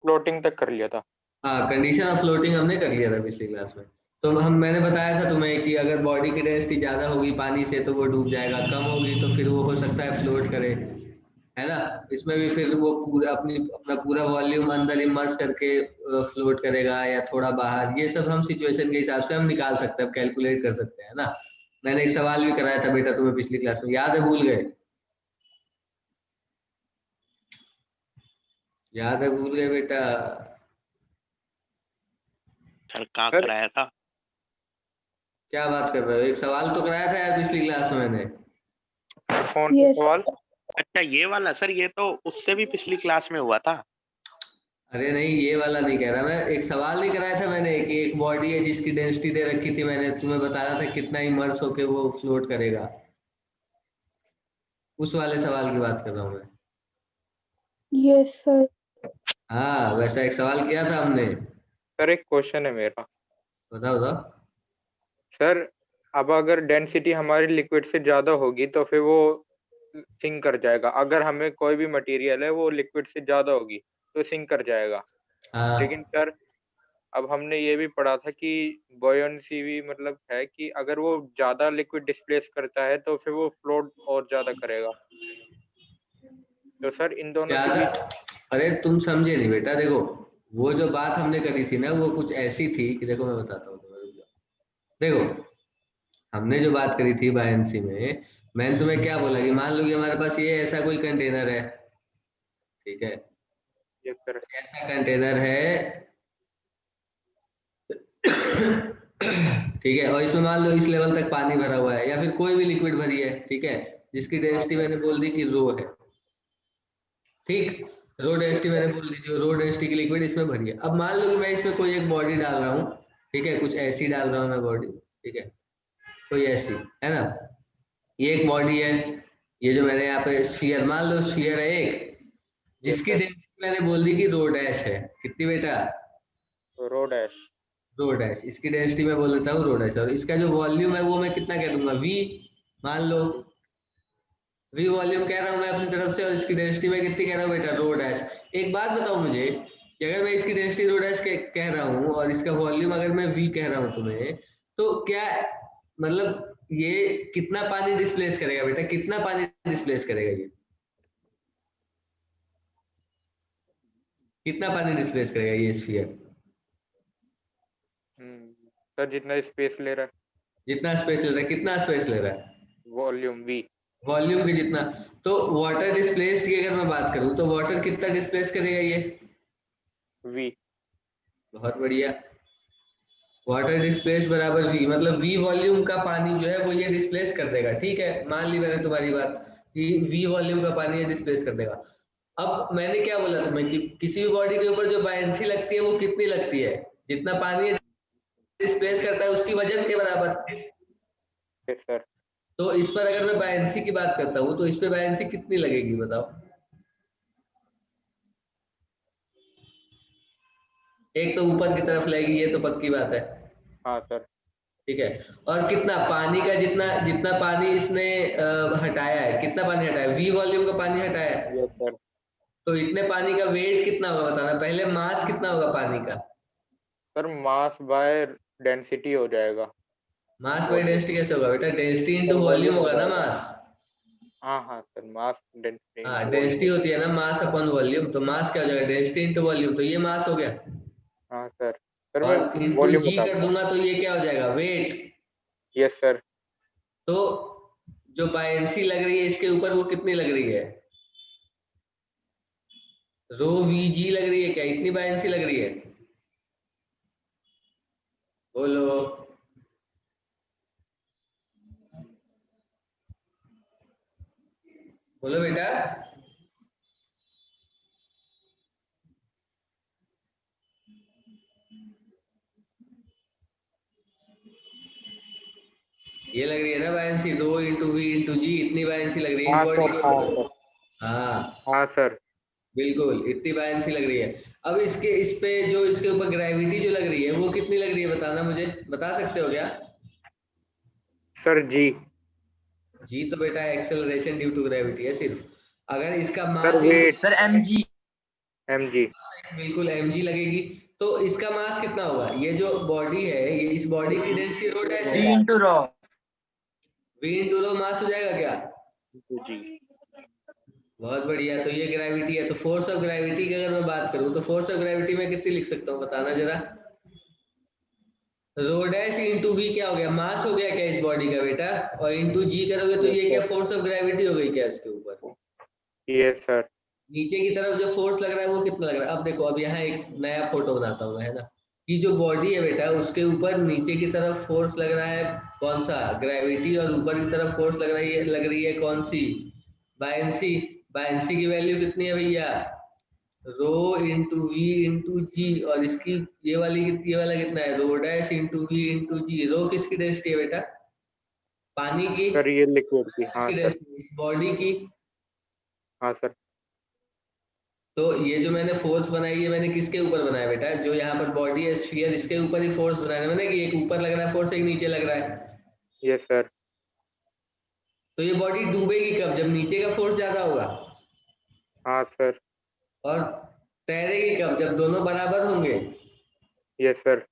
Floating तक कर लिया था। हाँ, कंडीशन ऑफ फ्लोटिंग हमने कर लिया था पिछली क्लास में। तो मैंने बताया था तुम्हें कि अगर बॉडी की डेंसिटी ज्यादा होगी पानी से तो वो डूब जाएगा, कम होगी तो फिर वो हो सकता है फ्लोट करे, है ना। इसमें भी फिर वो पूरा अपना पूरा वॉल्यूम अंदर इमर्स करके फ्लोट करेगा या थोड़ा बाहर, ये सब हम सिचुएशन के हिसाब से हम निकाल सकते हैं, कैलकुलेट कर सकते हैं ना। मैंने एक सवाल भी कराया था बेटा तुम्हें पिछली क्लास में, याद है? भूल गए? याद है? भूल गए बेटा? सर कहाँ सर कराया था? क्या बात कर रहे हो, एक सवाल तो कराया था यार पिछली क्लास में मैंने। कौन सा सवाल? अच्छा ये वाला सर, ये तो उससे भी पिछली क्लास में हुआ था। अरे नहीं, ये वाला नहीं कह रहा मैं, एक सवाल नहीं कराया था मैंने कि एक बॉडी है जिसकी डेंसिटी दे रखी थी, मैंने तुम्हें बताया था कितना इमर्स होके वो फ्लोट करेगा, उस वाले सवाल की बात कर रहा हूँ मैं। Yes sir. हाँ, वैसा एक सवाल किया था हमने। सर एक क्वेश्चन है मेरा। बताओ बताओ। सर अब अगर डेंसिटी हमारी लिक्विड से ज्यादा होगी तो फिर वो सिंक कर जाएगा। अगर हमें कोई भी मटेरियल है वो लिक्विड से ज्यादा होगी तो सिंक कर जाएगा। लेकिन हाँ सर अब हमने ये भी पढ़ा था कि बॉयंसी भी मतलब है कि अगर वो ज्यादा लिक्विड डिस्प्लेस करता है तो फिर वो फ्लोट और ज्यादा करेगा। तो सर इन दोनों के ज्यादा, बीच। अरे तुम समझे नहीं बेटा, देखो वो जो बात हमने करी थी ना वो कुछ ऐसी थी कि देखो मैं बताता हूँ तुम्हें, रुक जाओ। देखो हमने जो बात करी थी बायंसी में, मैंने तुम्हें क्या बोला कि मान लो कि हमारे पास ये ऐसा कोई कंटेनर है, ठीक है, ये सर। ऐसा कंटेनर है ठीक है, और इसमें मान लो इस लेवल तक पानी भरा हुआ है या फिर कोई भी लिक्विड भरी है, ठीक है, जिसकी हाँ डेंसिटी सर। मैंने बोल दी कि रो है, ठीक। रो ये डेंसिटी सर। मैंने बोल दी, जो रो डेंसिटी की लिक्विड इसमें भरी है। अब मान लो कि मैं इसमें कोई एक बॉडी डाल रहा हूँ, ठीक है, कुछ ऐसी डाल रहा हूँ मैं बॉडी, ठीक है, कोई ऐसी, है ना। ये एक बॉडी है, ये जो मैंने यहाँ पे स्फीयर, मान लो स्फीयर है एक, ये जिसकी सर। डेंसिटी मैंने बोल दी कि रो डैश है, कितनी बेटा? Rho dash. रो डैश, इसकी डेंसिटी मैं बोल देता हूँ रो डैश, और इसका जो वॉल्यूम है वो मैं कितना कह दूंगा, वी, मान लो वी वॉल्यूम कह रहा हूँ मैं अपनी तरफ से, और इसकी डेंसिटी मैं कितनी कह रहा हूँ बेटा, रो डैश। एक बात बताओ मुझे कि अगर मैं इसकी डेंसिटी रो डैश कह रहा हूँ और इसका वॉल्यूम अगर मैं वी कह रहा हूँ तुम्हें, तो क्या मतलब ये कितना पानी डिस्प्लेस करेगा बेटा, कितना पानी डिस्प्लेस करेगा ये, कितना पानी डिस्प्लेस करेगा ये स्फीयर? सर जितना स्पेस ले रहा जितना स्पेस ले रहा है, कितना स्पेस ले रहा है? है वॉल्यूम वी। वॉल्यूम के जितना। तो वाटर डिस्प्लेस्ड की अगर मैं बात करूं तो वाटर कितना डिस्प्लेस करेगा ये? वी। बहुत बढ़िया, वाटर डिस्प्लेस बराबर वी, मतलब वी वॉल्यूम का पानी जो है वो ये डिस्प्लेस कर देगा, ठीक है, मान ली मैंने तुम्हारी बात कि वी वॉल्यूम का पानी ये डिस्प्लेस कर देगा। अब मैंने क्या बोला तुम्हें कि किसी भी बॉडी के ऊपर जो बायंसी लगती है वो कितनी लगती है, जितना पानी डिस्प्लेस करता है उसकी वजन के बराबर। Yes sir. तो इस पर अगर मैं बायंसी की बात करता हूँ तो इस पे बायंसी कितनी लगेगी बताओ? एक तो ऊपर की तरफ लगेगी, ये तो पक्की बात है, हाँ सर। ठीक है। और कितना पानी का, जितना जितना पानी इसने हटाया है, कितना पानी हटाया है, वी वॉल्यूम का पानी हटाया है, यस सर। तो इतने पानी का वेट कितना होगा बताना पहले, मास कितना होगा पानी का? सर मास बाय डेंसिटी हो जाएगा। Mass by volume. डेंसिटी कैसे होगा बेटा, density sir into volume volume हो होगा ना, जाएगा। मास। हाँ हाँ सर, मास डेंसिटी हाँ, इंटू डेंसिटी वॉल्यूम। होती है ना मास अपॉन वॉल्यूम, तो मास क्या हो जाएगा, डेंसिटी इनटू वॉल्यूम, तो ये मास हो गया, हाँ सर। सर मैं और इनटू वॉल्यूम जी बता कर रहा था। दूंगा तो ये क्या हो जाएगा, वेट। Yes sir. तो जो बायंसी लग रही है इसके ऊपर वो कितनी लग रही है, रो वी जी लग रही है क्या, इतनी बायंसी लग रही है? बोलो। बोलो बेटा। ये लग रही है ना buoyancy, rho into V into g, इतनी बायंसी लग रही है इस हाँ बॉडी सर। के हाँ ऊपर। सर। हाँ हाँ सर। बिल्कुल, इतनी बायंसी लग रही है। अब इसके इस पे जो इसके ऊपर ग्रेविटी जो लग रही है वो कितनी लग रही है बताना मुझे, बता सकते हो क्या? सर जी। जी तो बेटा एक्सेलरेशन ड्यू टू ग्रेविटी है सिर्फ, अगर इसका sir mass weight. Sir M G. mg। बिल्कुल mg लगेगी। तो इसका मास कितना होगा? ये जो बॉडी है, ये इस बॉडी की डेंसिटी रो डैश है, V into rho। v into rho mass हो जाएगा क्या? जी। बहुत बढ़िया। तो ये ग्रेविटी है। तो फोर्स ऑफ ग्रेविटी की अगर मैं बात करूं तो फोर्स ऑफ ग्रेविटी में कितनी लिख सकता हूँ बताना जरा? रो डैश इंटू वी क्या हो गया? मास हो गया क्या इस बॉडी का बेटा? और इंटू जी करोगे तो ये क्या फोर्स ऑफ ग्रेविटी हो गई क्या इसके ऊपर? Yes sir. नीचे की तरफ जो फोर्स लग रहा है वो कितना लग रहा है? अब देखो, अब यहाँ एक नया फोटो बनाता हूँ मैं, है ना, कि जो बॉडी है बेटा उसके ऊपर नीचे की तरफ फोर्स लग रहा है कौन सा? ग्रेविटी। और ऊपर की तरफ फोर्स लग रही है कौन सी? बायंसी। बायंसी की वैल्यू कितनी है भैया? Rho into V into g. और इसकी ये वाला कितना है? Rho dash into V into g. Rho किसकी डेंसिटी है बेटा? पानी की। सर ये लिक्विड की। हाँ किसकी सर। डेंसिटी? बॉडी की। हाँ सर। तो ये जो मैंने फोर्स बनाई है मैंने किसके ऊपर बनाया बेटा? जो यहाँ पर बॉडी है स्फीयर, इसके ऊपर ही फोर्स बनाया मैंने, कि एक ऊपर लग रहा है फोर्स, एक नीचे लग रहा है। Yes sir. तो ये बॉडी डूबेगी कब? जब नीचे का फोर्स ज्यादा होगा। हाँ सर। और तैरेगी कब? जब दोनों बराबर होंगे। Yes sir.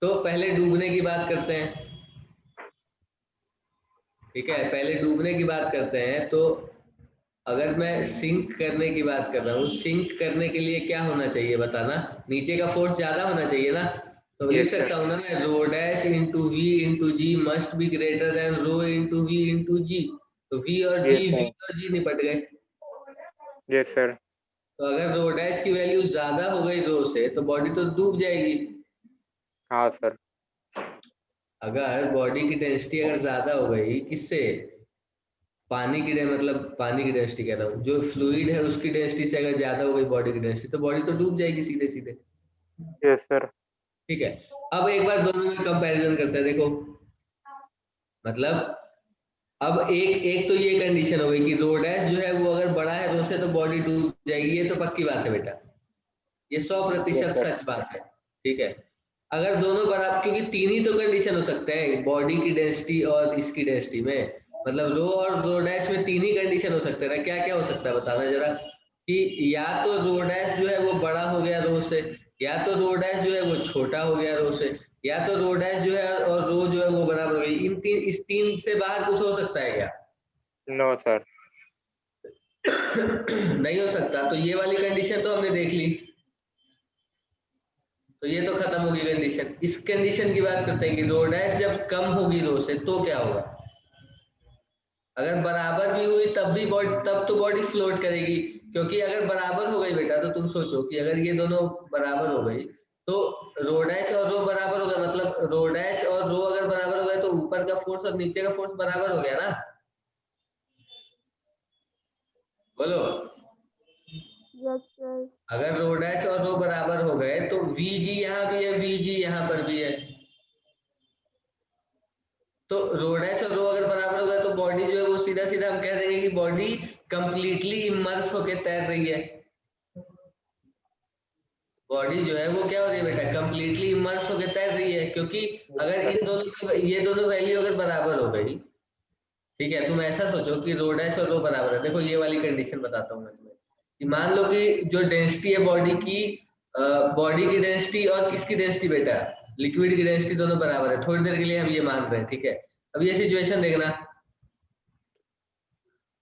तो पहले डूबने की बात करते हैं, ठीक है, पहले डूबने की बात करते हैं। तो अगर मैं सिंक करने की बात कर रहा हूँ, सिंक करने के लिए क्या होना चाहिए बताना? नीचे का फोर्स ज्यादा होना चाहिए ना। तो लिख Yes, sir. सकता हूँ ना मैं, rho dash into V into g must be greater than rho into V into g. तो वी और Yes, जी, वी sir. और जी निपट गए। Yes sir. तो अगर रो डैश की वैल्यू ज्यादा हो गई रो से तो बॉडी तो डूब जाएगी। हाँ सर। अगर बॉडी की डेंसिटी अगर ज्यादा हो गई किससे? पानी की मतलब पानी की डेंसिटी कह रहा हूँ, जो फ्लूइड है उसकी डेंसिटी से अगर ज्यादा हो गई बॉडी की डेंसिटी, तो बॉडी तो डूब जाएगी सीधे सीधे। Yes sir. ठीक है। अब एक बार दोनों में कंपैरिजन करते हैं। देखो, मतलब अब एक एक तो ये कंडीशन हो गई कि रो डैश जो है वो अगर बड़ा है रो से तो बॉडी डूब जाएगी, ये तो पक्की बात है बेटा, ये 100% sir. सच बात है। ठीक है। अगर दोनों बराबर, क्योंकि तीन ही तो कंडीशन हो सकते हैं बॉडी की डेंसिटी और इसकी डेंसिटी में, मतलब रो और रो डैश में तीन ही कंडीशन हो सकते हैं। क्या क्या हो सकता है बताना जरा? कि या तो रो डैश जो है वो बड़ा हो गया रो से, या तो रो डैश जो है वो छोटा हो गया रो से, या तो रो डैश जो है और रो जो है वो बराबर हो गई। इस तीन से बाहर कुछ हो सकता है क्या? No sir. नहीं हो सकता। तो ये वाली कंडीशन तो हमने देख ली, तो ये तो खत्म होगी कंडीशन। इस कंडीशन की बात करते हैं कि रो डैश जब कम होगी रो से तो क्या होगा? अगर बराबर भी हुई तब भी बॉडी, तब तो बॉडी फ्लोट करेगी। क्योंकि अगर बराबर हो गई बेटा, तो तुम सोचो कि अगर ये दोनों बराबर हो गई तो रो डैश और रो बराबर हो गया, मतलब रो डैश और रो अगर बराबर हो गए तो ऊपर का फोर्स और नीचे का फोर्स बराबर हो गया ना। बोलो, Yes, sir. अगर रो डैश और रो बराबर हो गए तो वी जी यहाँ भी है, वी जी यहाँ पर भी है। तो रो डैश और रो अगर बराबर हो गया तो बॉडी जो है वो सीधा सीधा हम कह देंगे कि बॉडी कंप्लीटली इमर्स होके तैर रही है। बॉडी जो है वो क्या हो रही है बेटा? कंप्लीटली इमर्स होके तैर रही है। क्योंकि अगर इन दोनों ये दोनों वैल्यू अगर बराबर हो गई, ठीक है, तुम ऐसा सोचो कि रो डैश और रो बराबर है। देखो ये वाली कंडीशन बताता हूँ मैं तुम्हें, कि मान लो कि जो डेंसिटी है बॉडी की, बॉडी की डेंसिटी और किसकी डेंसिटी बेटा? लिक्विड की डेंसिटी दोनों बराबर है। थोड़ी देर के लिए हम ये मान रहे हैं, ठीक है। अब ये सिचुएशन देखना,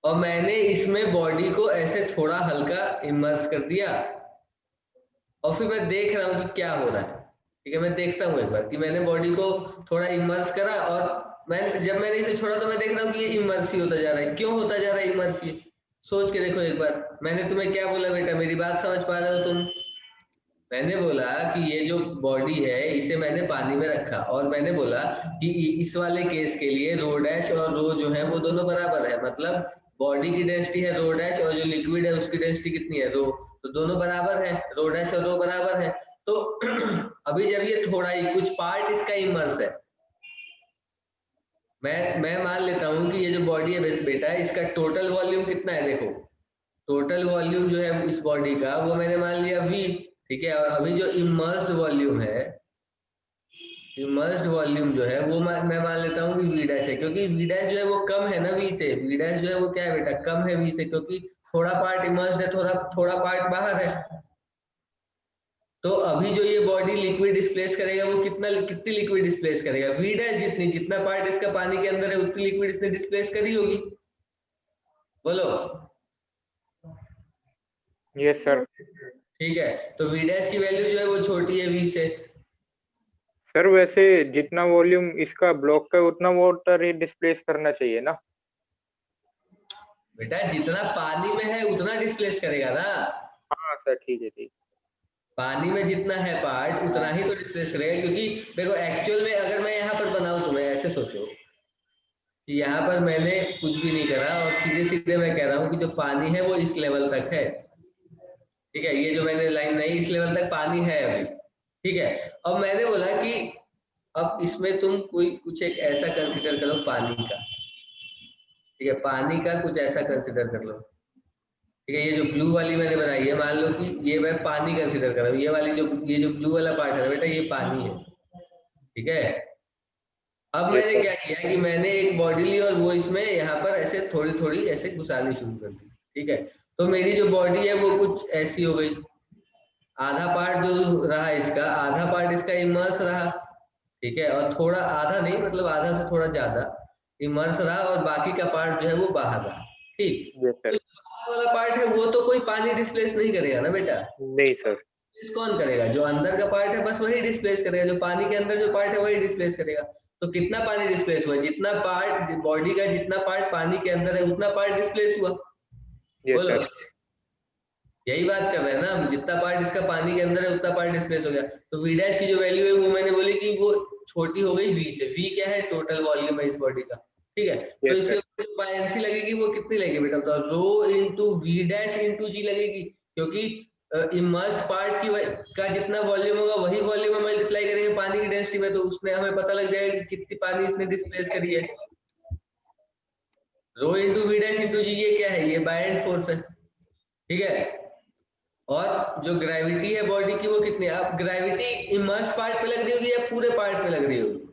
और मैंने इसमें बॉडी को ऐसे थोड़ा हल्का इमर्स कर दिया, और फिर मैं देख रहा हूँ कि क्या हो रहा है। ठीक है, मैं देखता हूँ एक बार कि मैंने बॉडी को थोड़ा इमर्स करा, और जब मैंने इसे छोड़ा तो मैं देख रहा हूँ कि ये इमर्स ही होता जा रहा है। क्यों होता जा रहा है इमर्स? ये सोच के देखो एक बार। मैंने तुम्हें क्या बोला बेटा? मेरी बात समझ पा रहे हो तुम? मैंने बोला कि ये जो बॉडी है इसे मैंने पानी में रखा, और मैंने बोला कि इस वाले केस के लिए रो डैश और रो जो है वो दोनों बराबर है। मतलब बॉडी की डेंसिटी है रो डैश, और जो लिक्विड है उसकी डेंसिटी कितनी है? रो। तो दोनों बराबर है, रो डैश और रो बराबर है। तो अभी जब ये थोड़ा ही कुछ पार्ट इसका इमर्स है, मैं मान लेता हूँ कि ये जो बॉडी है बेटा, इसका टोटल वॉल्यूम कितना है? देखो, टोटल वॉल्यूम जो है इस बॉडी का वो मैंने मान लिया v, ठीक है। और अभी जो इमर्स्ड वॉल्यूम है, इमर्स्ड वॉल्यूम जो है वो मैं मान लेता हूँ कि v डैश है, क्योंकि v डैश जो है वो कम है ना v से। v डैश जो है वो क्या है बेटा? कम है v से, क्योंकि थोड़ा पार्ट इमर्स्ड है, थोड़ा पार्ट बाहर है। तो अभी जो ये बॉडी लिक्विड डिस्प्लेस करेगा वो कितनी लिक्विड डिस्प्लेस करेगा? वी डैश जितना पार्ट इसका पानी के अंदर है उतनी लिक्विड इसने डिस्प्लेस करी होगी। बोलो। Yes sir. ठीक है, तो वी डैश की वैल्यू जो है वो छोटी है वी से। सर वैसे जितना वॉल्यूम इसका ब्लॉक का उतना वाटर ही डिस्प्लेस करना चाहिए ना? बेटा जितना पानी में है उतना डिस्प्लेस करेगा ना। हाँ सर, ठीक है ठीक। पानी में जितना है पार्ट उतना ही तो डिस्प्लेस करेगा, क्योंकि देखो एक्चुअल में अगर मैं यहाँ पर बनाऊं, तुम्हें ऐसे सोचो कि यहाँ पर मैंने कुछ भी नहीं करा और सीधे सीधे मैं कह रहा हूँ कि जो पानी है वो इस लेवल तक है। ठीक है, ये जो मैंने लाइन बनाई इस लेवल तक पानी है अभी। ठीक है, अब मैंने बोला कि अब इसमें तुम कुछ एक ऐसा कंसिडर करो पानी का। ठीक है, पानी का कुछ ऐसा कंसिडर कर लो। ठीक है, ये जो ब्लू वाली मैंने बनाई है, मान लो कि ये मैं पानी कंसिडर कर रहा हूँ। ये जो ब्लू वाला पार्ट है बेटा, ये पानी है। ठीक है, अब मैंने क्या किया कि मैंने एक बॉडी ली और वो इसमें यहाँ पर ऐसे थोड़ी थोड़ी ऐसे घुसानी शुरू कर दी। ठीक है, तो मेरी जो बॉडी है वो कुछ ऐसी हो गई। आधा पार्ट जो रहा इसका, आधा पार्ट इसका इमर्स रहा। ठीक है, और थोड़ा आधा नहीं, मतलब आधा से थोड़ा ज्यादा इमर्स रहा और बाकी का पार्ट जो है वो बाहर रहा। ठीक, तो बाहर वाला पार्ट है वो तो कोई पानी डिस्प्लेस नहीं करेगा ना बेटा। नहीं सर। डिस्प्लेस कौन करेगा? जो अंदर का पार्ट है बस वही डिस्प्लेस करेगा। जो पानी के अंदर जो पार्ट है वही डिस्प्लेस करेगा। तो कितना पानी डिस्प्लेस हुआ? जितना पार्ट बॉडी का जितना पार्ट पानी के अंदर है उतना पार्ट डिस्प्लेस हुआ। बोलो, यही बात कर रहे हैं ना हम। जितना पार्ट इसका पानी के अंदर है उतना पार्ट डिस्प्लेस हो गया। तो वी डैश की जो वैल्यू है वो मैंने बोली कि वो छोटी हो गई वी से। वी क्या है? टोटल वॉल्यूम है इस बॉडी का। ठीक है, तो इसके ऊपर जो बायएंसी लगेगी वो कितनी लगेगी बेटा? तो रो इंटू वी डैश इंटू जी लगेगी, क्योंकि इमर्स्ड पार्ट का जितना वॉल्यूम होगा वही वॉल्यूम में मल्टीप्लाई करेंगे पानी की डेंसिटी में, तो उसमें हमें पता लग जाएगा कि कितनी पानी इसने डिस्प्लेस करी है। रो इंटू वी डैश इंटू जी, ये क्या है? ये बायएंड फोर्स है। ठीक है, और जो ग्रेविटी है बॉडी की वो कितनी है? अब ग्रेविटी इमर्स पार्ट पे लग रही होगी या पूरे पार्ट पे लग रही होगी?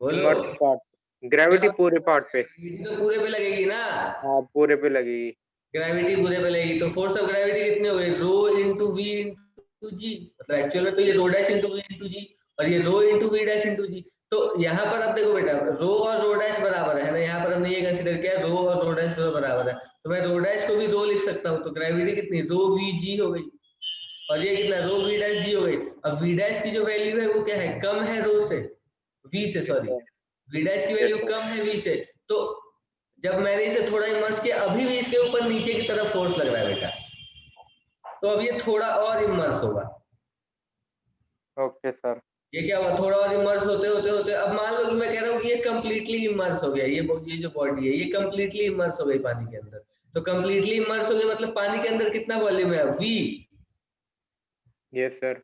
बोलो। ग्रेविटी पूरे पार्ट पे। ग्रेविटी तो पूरे पे लगेगी ना। हाँ, पूरे पे लगेगी। ग्रेविटी पूरे पे लगेगी, तो फोर्स ऑफ ग्रेविटी कितनी हो गई? Rho into V into g. मतलब एक्चुअल में तो ये rho dash into V into g और ये rho into V dash into g. तो यहाँ पर अब देखो बेटा, रो और रो डैश बराबर है ना। यहाँ पर हमने ये कंसीडर किया रो और रो डैश बराबर है, तो मैं रो डैश को भी रो लिख सकता हूँ। तो ग्रेविटी कितनी? रो वी जी हो गई, और ये कितना? रो वी डैश जी हो गई। अब वी डैश की जो वैल्यू है वो क्या है? कम है रो से, वी से, सॉरी, वी डैश की वैल्यू कम है वी से। तो जब मैंने इसे थोड़ा इमर्स किया, अभी भी इसके ऊपर नीचे की तरफ फोर्स लग रहा है बेटा, तो अब ये थोड़ा और इमर्स होगा। Okay sir. ये क्या हुआ? थोड़ा और इमर्स होते होते होते अब मान लो कि मैं कह रहा हूँ कि ये कंप्लीटली इमर्स हो गया। ये जो बॉडी है ये कंप्लीटली इमर्स हो गई पानी के अंदर। तो कंप्लीटली इमर्स हो गई मतलब पानी के अंदर कितना वॉल्यूम है? वी। Yes sir.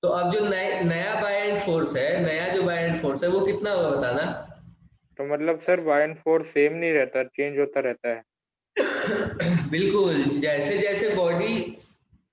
तो अब जो नया बायएंड फोर्स है, नया जो बायएंड फोर्स है वो कितना होगा बताना? तो मतलब सर बायएंड फोर्स सेम नहीं रहता, चेंज होता रहता है। बिल्कुल, जैसे जैसे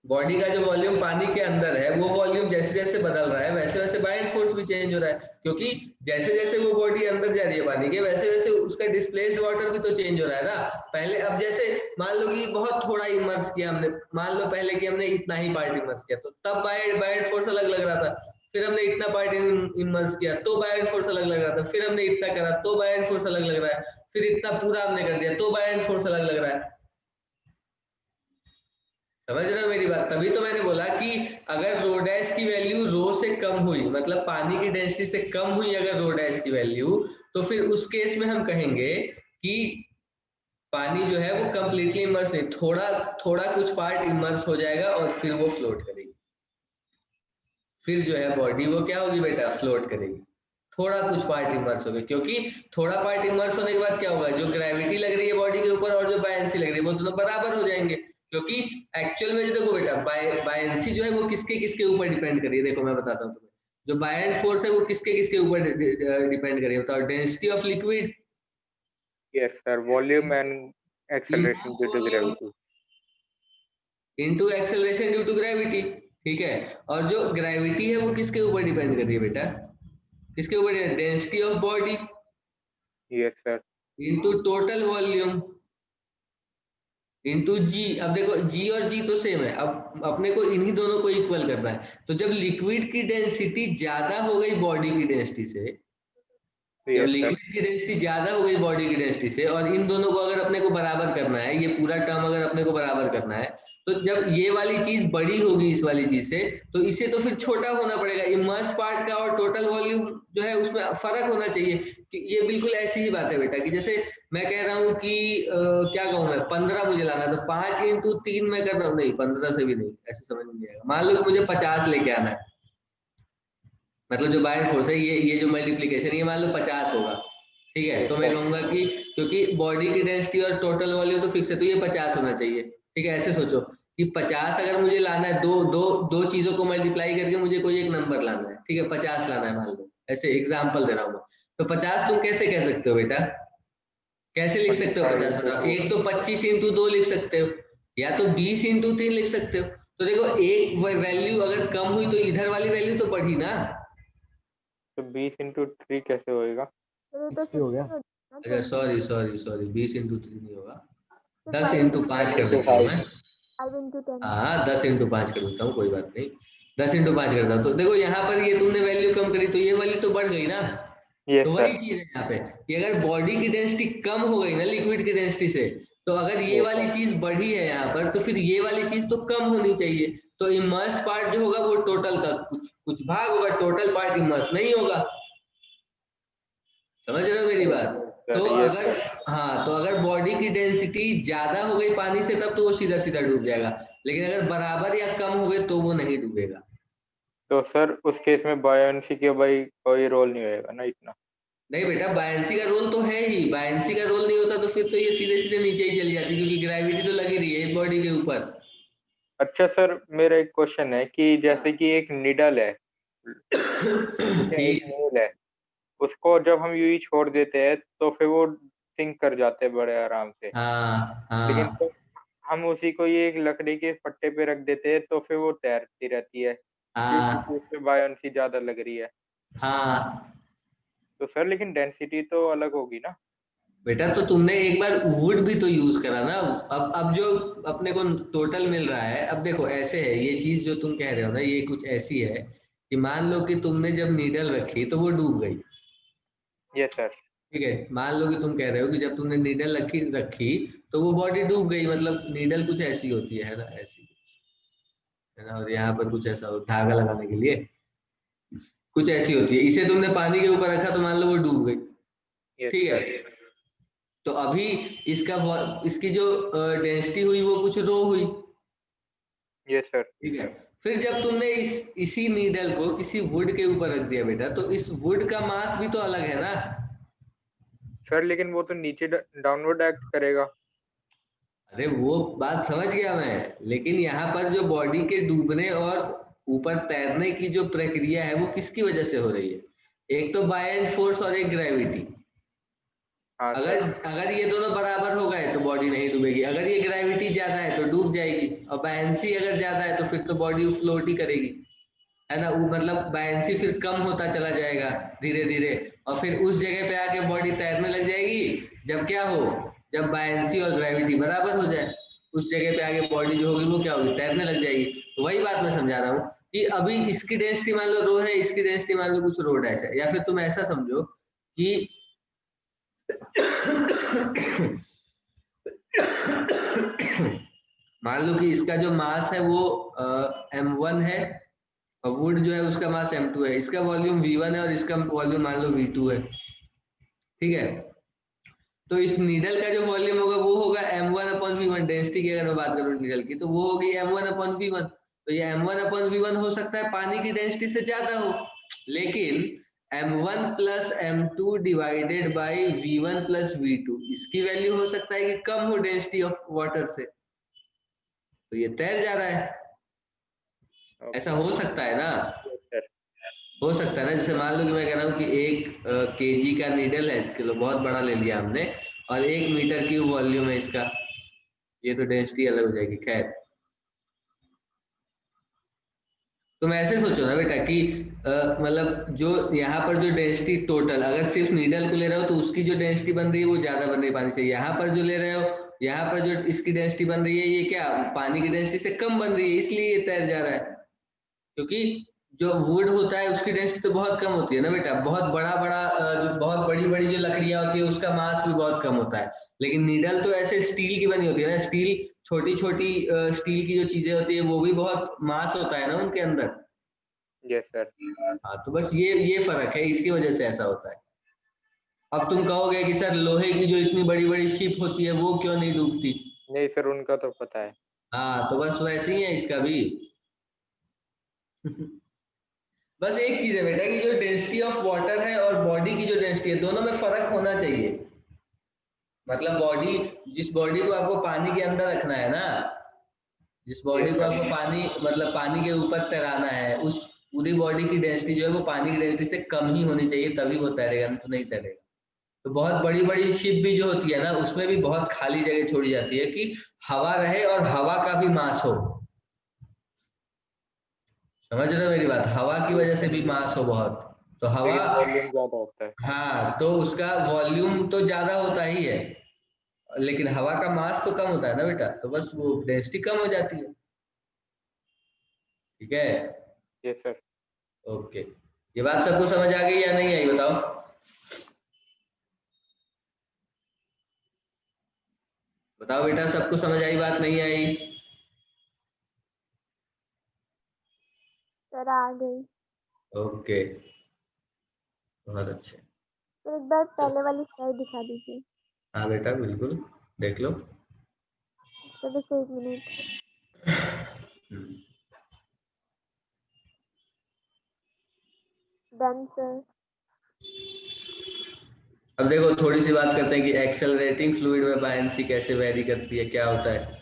बॉडी का जो वॉल्यूम पानी के अंदर है वो वॉल्यूम जैसे जैसे बदल रहा है वैसे वैसे बायएंड फोर्स भी चेंज हो रहा है, क्योंकि जैसे जैसे वो बॉडी अंदर जा रही है पानी के वैसे वैसे उसका डिस्प्लेस्ड वाटर भी तो चेंज हो रहा है ना। पहले अब जैसे मान लो कि बहुत थोड़ा इमर्स किया हमने, मान लो पहले कि हमने इतना ही पार्ट इमर्स किया तो तब बायएंड फोर्स अलग लग रहा था। फिर हमने इतना पार्ट इमर्स किया तो बायएंड फोर्स अलग लग रहा था। फिर हमने इतना करा तो बायएंड फोर्स अलग लग रहा है। फिर इतना पूरा हमने कर दिया तो बायएंड फोर्स अलग लग रहा है। समझ रहे हो मेरी बात? तभी तो मैंने बोला कि अगर रो डैश की वैल्यू रो से कम हुई, मतलब पानी की डेंसिटी से कम हुई अगर रो डैश की वैल्यू, तो फिर उस केस में हम कहेंगे कि पानी जो है वो कंप्लीटली इमर्स नहीं, थोड़ा थोड़ा कुछ पार्ट इमर्स हो जाएगा और फिर वो फ्लोट करेगी। फिर जो है बॉडी वो क्या होगी बेटा? फ्लोट करेगी। थोड़ा कुछ पार्ट इमर्स हो गया, क्योंकि थोड़ा पार्ट इमर्स होने के बाद क्या होगा? जो ग्रेविटी लग रही है बॉडी के ऊपर और जो बायएंसी लग रही है वो दोनों बराबर हो जाएंगे, क्योंकि एक्चुअल में जो देखो बेटा बायएंसी जो है वो किसके ऊपर डिपेंड कर रही है? देखो मैं बताता हूँ तुम्हें। जो बायएंड फोर्स है वो किसके ऊपर डिपेंड कर रही है? बताओ। Density of liquid. Yes sir, volume and acceleration due to gravity. Into acceleration due to gravity. ठीक है, और जो ग्रेविटी है वो किसके ऊपर डिपेंड कर रही है बेटा? किसके ऊपर? Density of body yes sir. Into total volume. Into g. अब देखो जी और जी तो सेम है, अब अपने को इन्हीं दोनों को इक्वल करना है। तो जब लिक्विड की डेंसिटी ज्यादा हो गई बॉडी की डेंसिटी से, जब यस सर। लिक्विड की डेंसिटी ज्यादा हो गई बॉडी की डेंसिटी से, और इन दोनों को अगर अपने को बराबर करना है, ये पूरा टर्म अगर अपने को बराबर करना है, तो जब ये वाली चीज बड़ी होगी इस वाली चीज से, तो इसे तो फिर छोटा होना पड़ेगा। इमर्स पार्ट का और टोटल वॉल्यूम जो है उसमें फर्क होना चाहिए। कि ये बिल्कुल ऐसी ही बात है बेटा, कि जैसे मैं कह रहा हूँ कि क्या कहूँ मैं, 15 मुझे लाना है, तो 5 इंटू 3 मैं कर रहा हूँ, नहीं 15 से भी नहीं, ऐसे समझ में नहीं आएगा। मान लो कि मुझे 50 लेके आना है, मतलब जो बाइंड फोर्स है, ये जो मल्टीप्लीकेशन, ये मान लो 50 होगा, ठीक है। तो मैं कहूंगा कि क्योंकि बॉडी की डेंसिटी और टोटल वॉल्यूम तो फिक्स है, तो ये 50 होना चाहिए, ठीक है। ऐसे सोचो कि 50 अगर मुझे लाना है, दो चीजों को मल्टीप्लाई करके मुझे कोई एक नंबर लाना है, ठीक है, 50 लाना है मान लो, ऐसे एग्जाम्पल दे रहा हूँ। तो 50 तुम कैसे कह सकते हो बेटा, कैसे लिख सकते हो 50? बताओ। एक तो 25 इंटू 2 लिख सकते हो, या तो 20 इंटू 3 लिख सकते हो। तो देखो एक वैल्यू अगर कम हुई तो इधर वाली वैल्यू तो बढ़ी ना। तो 20 इंटू 3 कैसे होएगा? तो ये तो 60 हो गया। 60 हो जाएगा अच्छा 20 सॉरी 20 इंटू 3 नहीं होगा, तो 10 5 इंटू 5 कर देता हूँ मैं। into 10 हाँ 10 इंटू 5 कर देता हूँ, कोई बात नहीं, 10 इंटू 5 करता हूँ। तो देखो यहाँ पर ये तुमने वैल्यू कम करी तो ये वैल्यू तो बढ़ गई ना। यस तो वही सर। चीज है यहाँ पे, कि अगर बॉडी की डेंसिटी कम हो गई ना लिक्विड की डेंसिटी से, तो अगर ये वाली चीज बढ़ी है यहाँ पर, तो फिर ये वाली चीज तो कम होनी चाहिए। तो इमर्स्ड पार्ट जो होगा वो टोटल का कुछ भाग होगा, टोटल पार्ट इमर्स नहीं होगा। समझ रहे हो मेरी बात? तो अगर हाँ, तो अगर बॉडी की डेंसिटी ज्यादा हो गई पानी से, तब तो वो सीधा सीधा डूब जाएगा, लेकिन अगर बराबर या कम हो गए तो वो नहीं डूबेगा। तो सर उस केस में बायोन्सी के भाई कोई रोल नहीं होएगा ना इतना? नहीं बेटा, बायंसी का रोल तो है ही, बायंसी का रोल नहीं होता तो फिर तो ये सीधे सीधे नीचे ही चली जाती, क्योंकि ग्रेविटी तो लगी रही है बॉडी के ऊपर। अच्छा सर मेरा एक क्वेश्चन है कि जैसे कि एक निडल है, ठीक है, एक ठीक। नील है, उसको जब हम यूं ही छोड़ देते हैं तो फिर वो सिंक कर जाते हैं बड़े आराम से। हाँ लेकिन हाँ तो हम उसी को ये एक लकड़ी के फट्टे पे रख देते हैं तो फिर वो तैरती रहती है, क्योंकि हाँ उसमें बायोन्सी ज्यादा लग रही है। हाँ तो सर लेकिन डेंसिटी तो अलग होगी ना? बेटा, तो तुमने एक बार वुड भी तो यूज करा ना। अब जो अपने को टोटल मिल रहा है, अब देखो ऐसे है, ये चीज जो तुम कह रहे हो ना, ये कुछ ऐसी है कि मान लो कि तुमने जब नीडल रखी तो वो डूब गई, यस सर। ठीक है। मान लो कि तुम कह रहे हो कि जब तुमने नीडल रखी रखी तो वो बॉडी डूब गई, मतलब नीडल कुछ ऐसी होती है ना, ऐसी है ना, और यहाँ पर कुछ ऐसा हो धागा लगाने के लिए कुछ ऐसी होती है, इसे तुमने पानी के ऊपर रखा तो मान लो वो डूब गई, यस ठीक है। सर। तो अभी इसकी जो डेंसिटी हुई वो कुछ रो हुई, यस सर। ठीक है। फिर जब तुमने इसी नीडल को किसी वुड के ऊपर रख दिया बेटा, तो इस वुड का मास भी तो अलग है ना। सर लेकिन वो तो नीचे डाउनवर्ड एक्ट करेगा। अरे वो बात समझ गया मैं, लेकिन यहाँ पर जो बॉडी के डूबने और ऊपर तैरने की जो प्रक्रिया है वो किसकी वजह से हो रही है? एक तो बायएंड फोर्स और एक ग्रेविटी। हाँ अगर सर। अगर ये दोनों बराबर हो गए तो बॉडी नहीं डूबेगी, अगर ये ग्रेविटी ज्यादा है तो डूब जाएगी, और बायंसी अगर ज्यादा है तो फिर तो बॉडी फ्लोट ही करेगी, है ना। वो मतलब बायंसी फिर कम होता चला जाएगा धीरे धीरे, और फिर उस जगह पे आके बॉडी तैरने लग जाएगी। जब क्या हो, जब बायंसी और ग्रेविटी बराबर हो जाए, उस जगह पे आगे बॉडी जो होगी वो क्या होगी, तैरने लग जाएगी। तो वही बात मैं समझा रहा हूँ कि अभी इसकी डेंसिटी मान लो रो है, इसकी डेंसिटी मान लो कुछ रो डैश है, या फिर तुम ऐसा समझो कि मान लो कि इसका जो मास है वो m1 है, और वुड जो है उसका मास m2 है, इसका वॉल्यूम v1 है और इसका वॉल्यूम मान लो v2 है, ठीक है। तो इस नीडल का जो वॉल्यूम होगा वो होगा m1 अपॉन v1, डेंसिटी की अगर मैं बात करूं नीडल की, तो वो होगी m1 अपॉन v1। तो ये m1 अपॉन v1 हो सकता है पानी की डेंसिटी से ज्यादा हो, लेकिन m1 plus m2 divided by v1 plus v2, इसकी वैल्यू हो सकता है कि कम हो डेंसिटी ऑफ वाटर से, तो ये तैर जा रहा है। ऐसा हो सकता है ना, यस सर। हो सकता है ना। जैसे मान लो कि मैं कह रहा हूँ कि 1 kg का नीडल है, किलो बहुत बड़ा ले लिया हमने, और 1 मीटर की वॉल्यूम है इसका, ये तो डेंसिटी अलग हो जाएगी। खैर, तुम ऐसे सोचो ना बेटा कि मतलब जो यहाँ पर जो डेंसिटी टोटल, अगर सिर्फ नीडल को ले रहे हो तो उसकी जो डेंसिटी बन रही है वो ज्यादा बन रही है पानी से, यहाँ पर जो ले रहे हो यहाँ पर जो इसकी डेंसिटी बन रही है ये क्या पानी की डेंसिटी से कम बन रही है, इसलिए ये तैर जा रहा है। क्योंकि जो वुड होता है उसकी डेंसिटी तो बहुत कम होती है ना बेटा, बहुत बड़ा बहुत बड़ी बड़ी जो लकड़ियां होती है उसका मास भी बहुत कम होता है। लेकिन नीडल तो ऐसे स्टील की बनी होती है ना, स्टील छोटी छोटी स्टील की जो चीजें होती है वो भी बहुत मास होता है ना उनके अंदर। Yes sir. हाँ तो बस ये फर्क है, इसकी वजह से ऐसा होता है। अब तुम कहोगे कि सर लोहे की जो इतनी बड़ी बड़ी शिप होती है वो क्यों नहीं डूबती? नहीं सर, उनका तो पता है। हाँ तो बस वैसे ही है इसका भी। बस एक चीज है बेटा कि जो डेंसिटी ऑफ वाटर है और बॉडी की जो डेंसिटी है दोनों में फर्क होना चाहिए। मतलब बॉडी, जिस बॉडी को आपको पानी के अंदर रखना है ना, जिस बॉडी को आपको पानी मतलब पानी के ऊपर तैराना है, उस पूरी बॉडी की डेंसिटी जो है वो पानी की डेंसिटी से कम ही होनी चाहिए, तभी वो तैरेगा, नहीं तो नहीं तैरेगा। तो बहुत बड़ी बड़ी शिप भी जो होती है ना उसमें भी बहुत खाली जगह छोड़ी जाती है कि हवा रहे और हवा का भी मास हो। समझ रहे हो मेरी बात? हवा की वजह से भी मास हो बहुत, तो हवा, लेकिन वॉल्यूम ज्यादा होता है। हाँ तो उसका वॉल्यूम तो ज्यादा होता ही है, लेकिन हवा का मास तो कम होता है ना बेटा, तो बस वो डेंसिटी कम हो जाती है। ठीक है, यस सर। ओके। ये बात सबको समझ आ गई या नहीं आई बताओ? बताओ बेटा, सबको समझ आई बात नहीं आई? सर आ गई। ओके, बहुत अच्छे। तो एक बार पहले वाली स्लाइड दिखा दीजिए। हाँ बेटा बिल्कुल, देख लो। सर बस 1 मिनट। Done sir. अब देखो थोड़ी सी बात करते हैं कि एक्सेलरेटिंग फ्लूइड में बायनेंसी कैसे वेरी करती है, क्या होता है।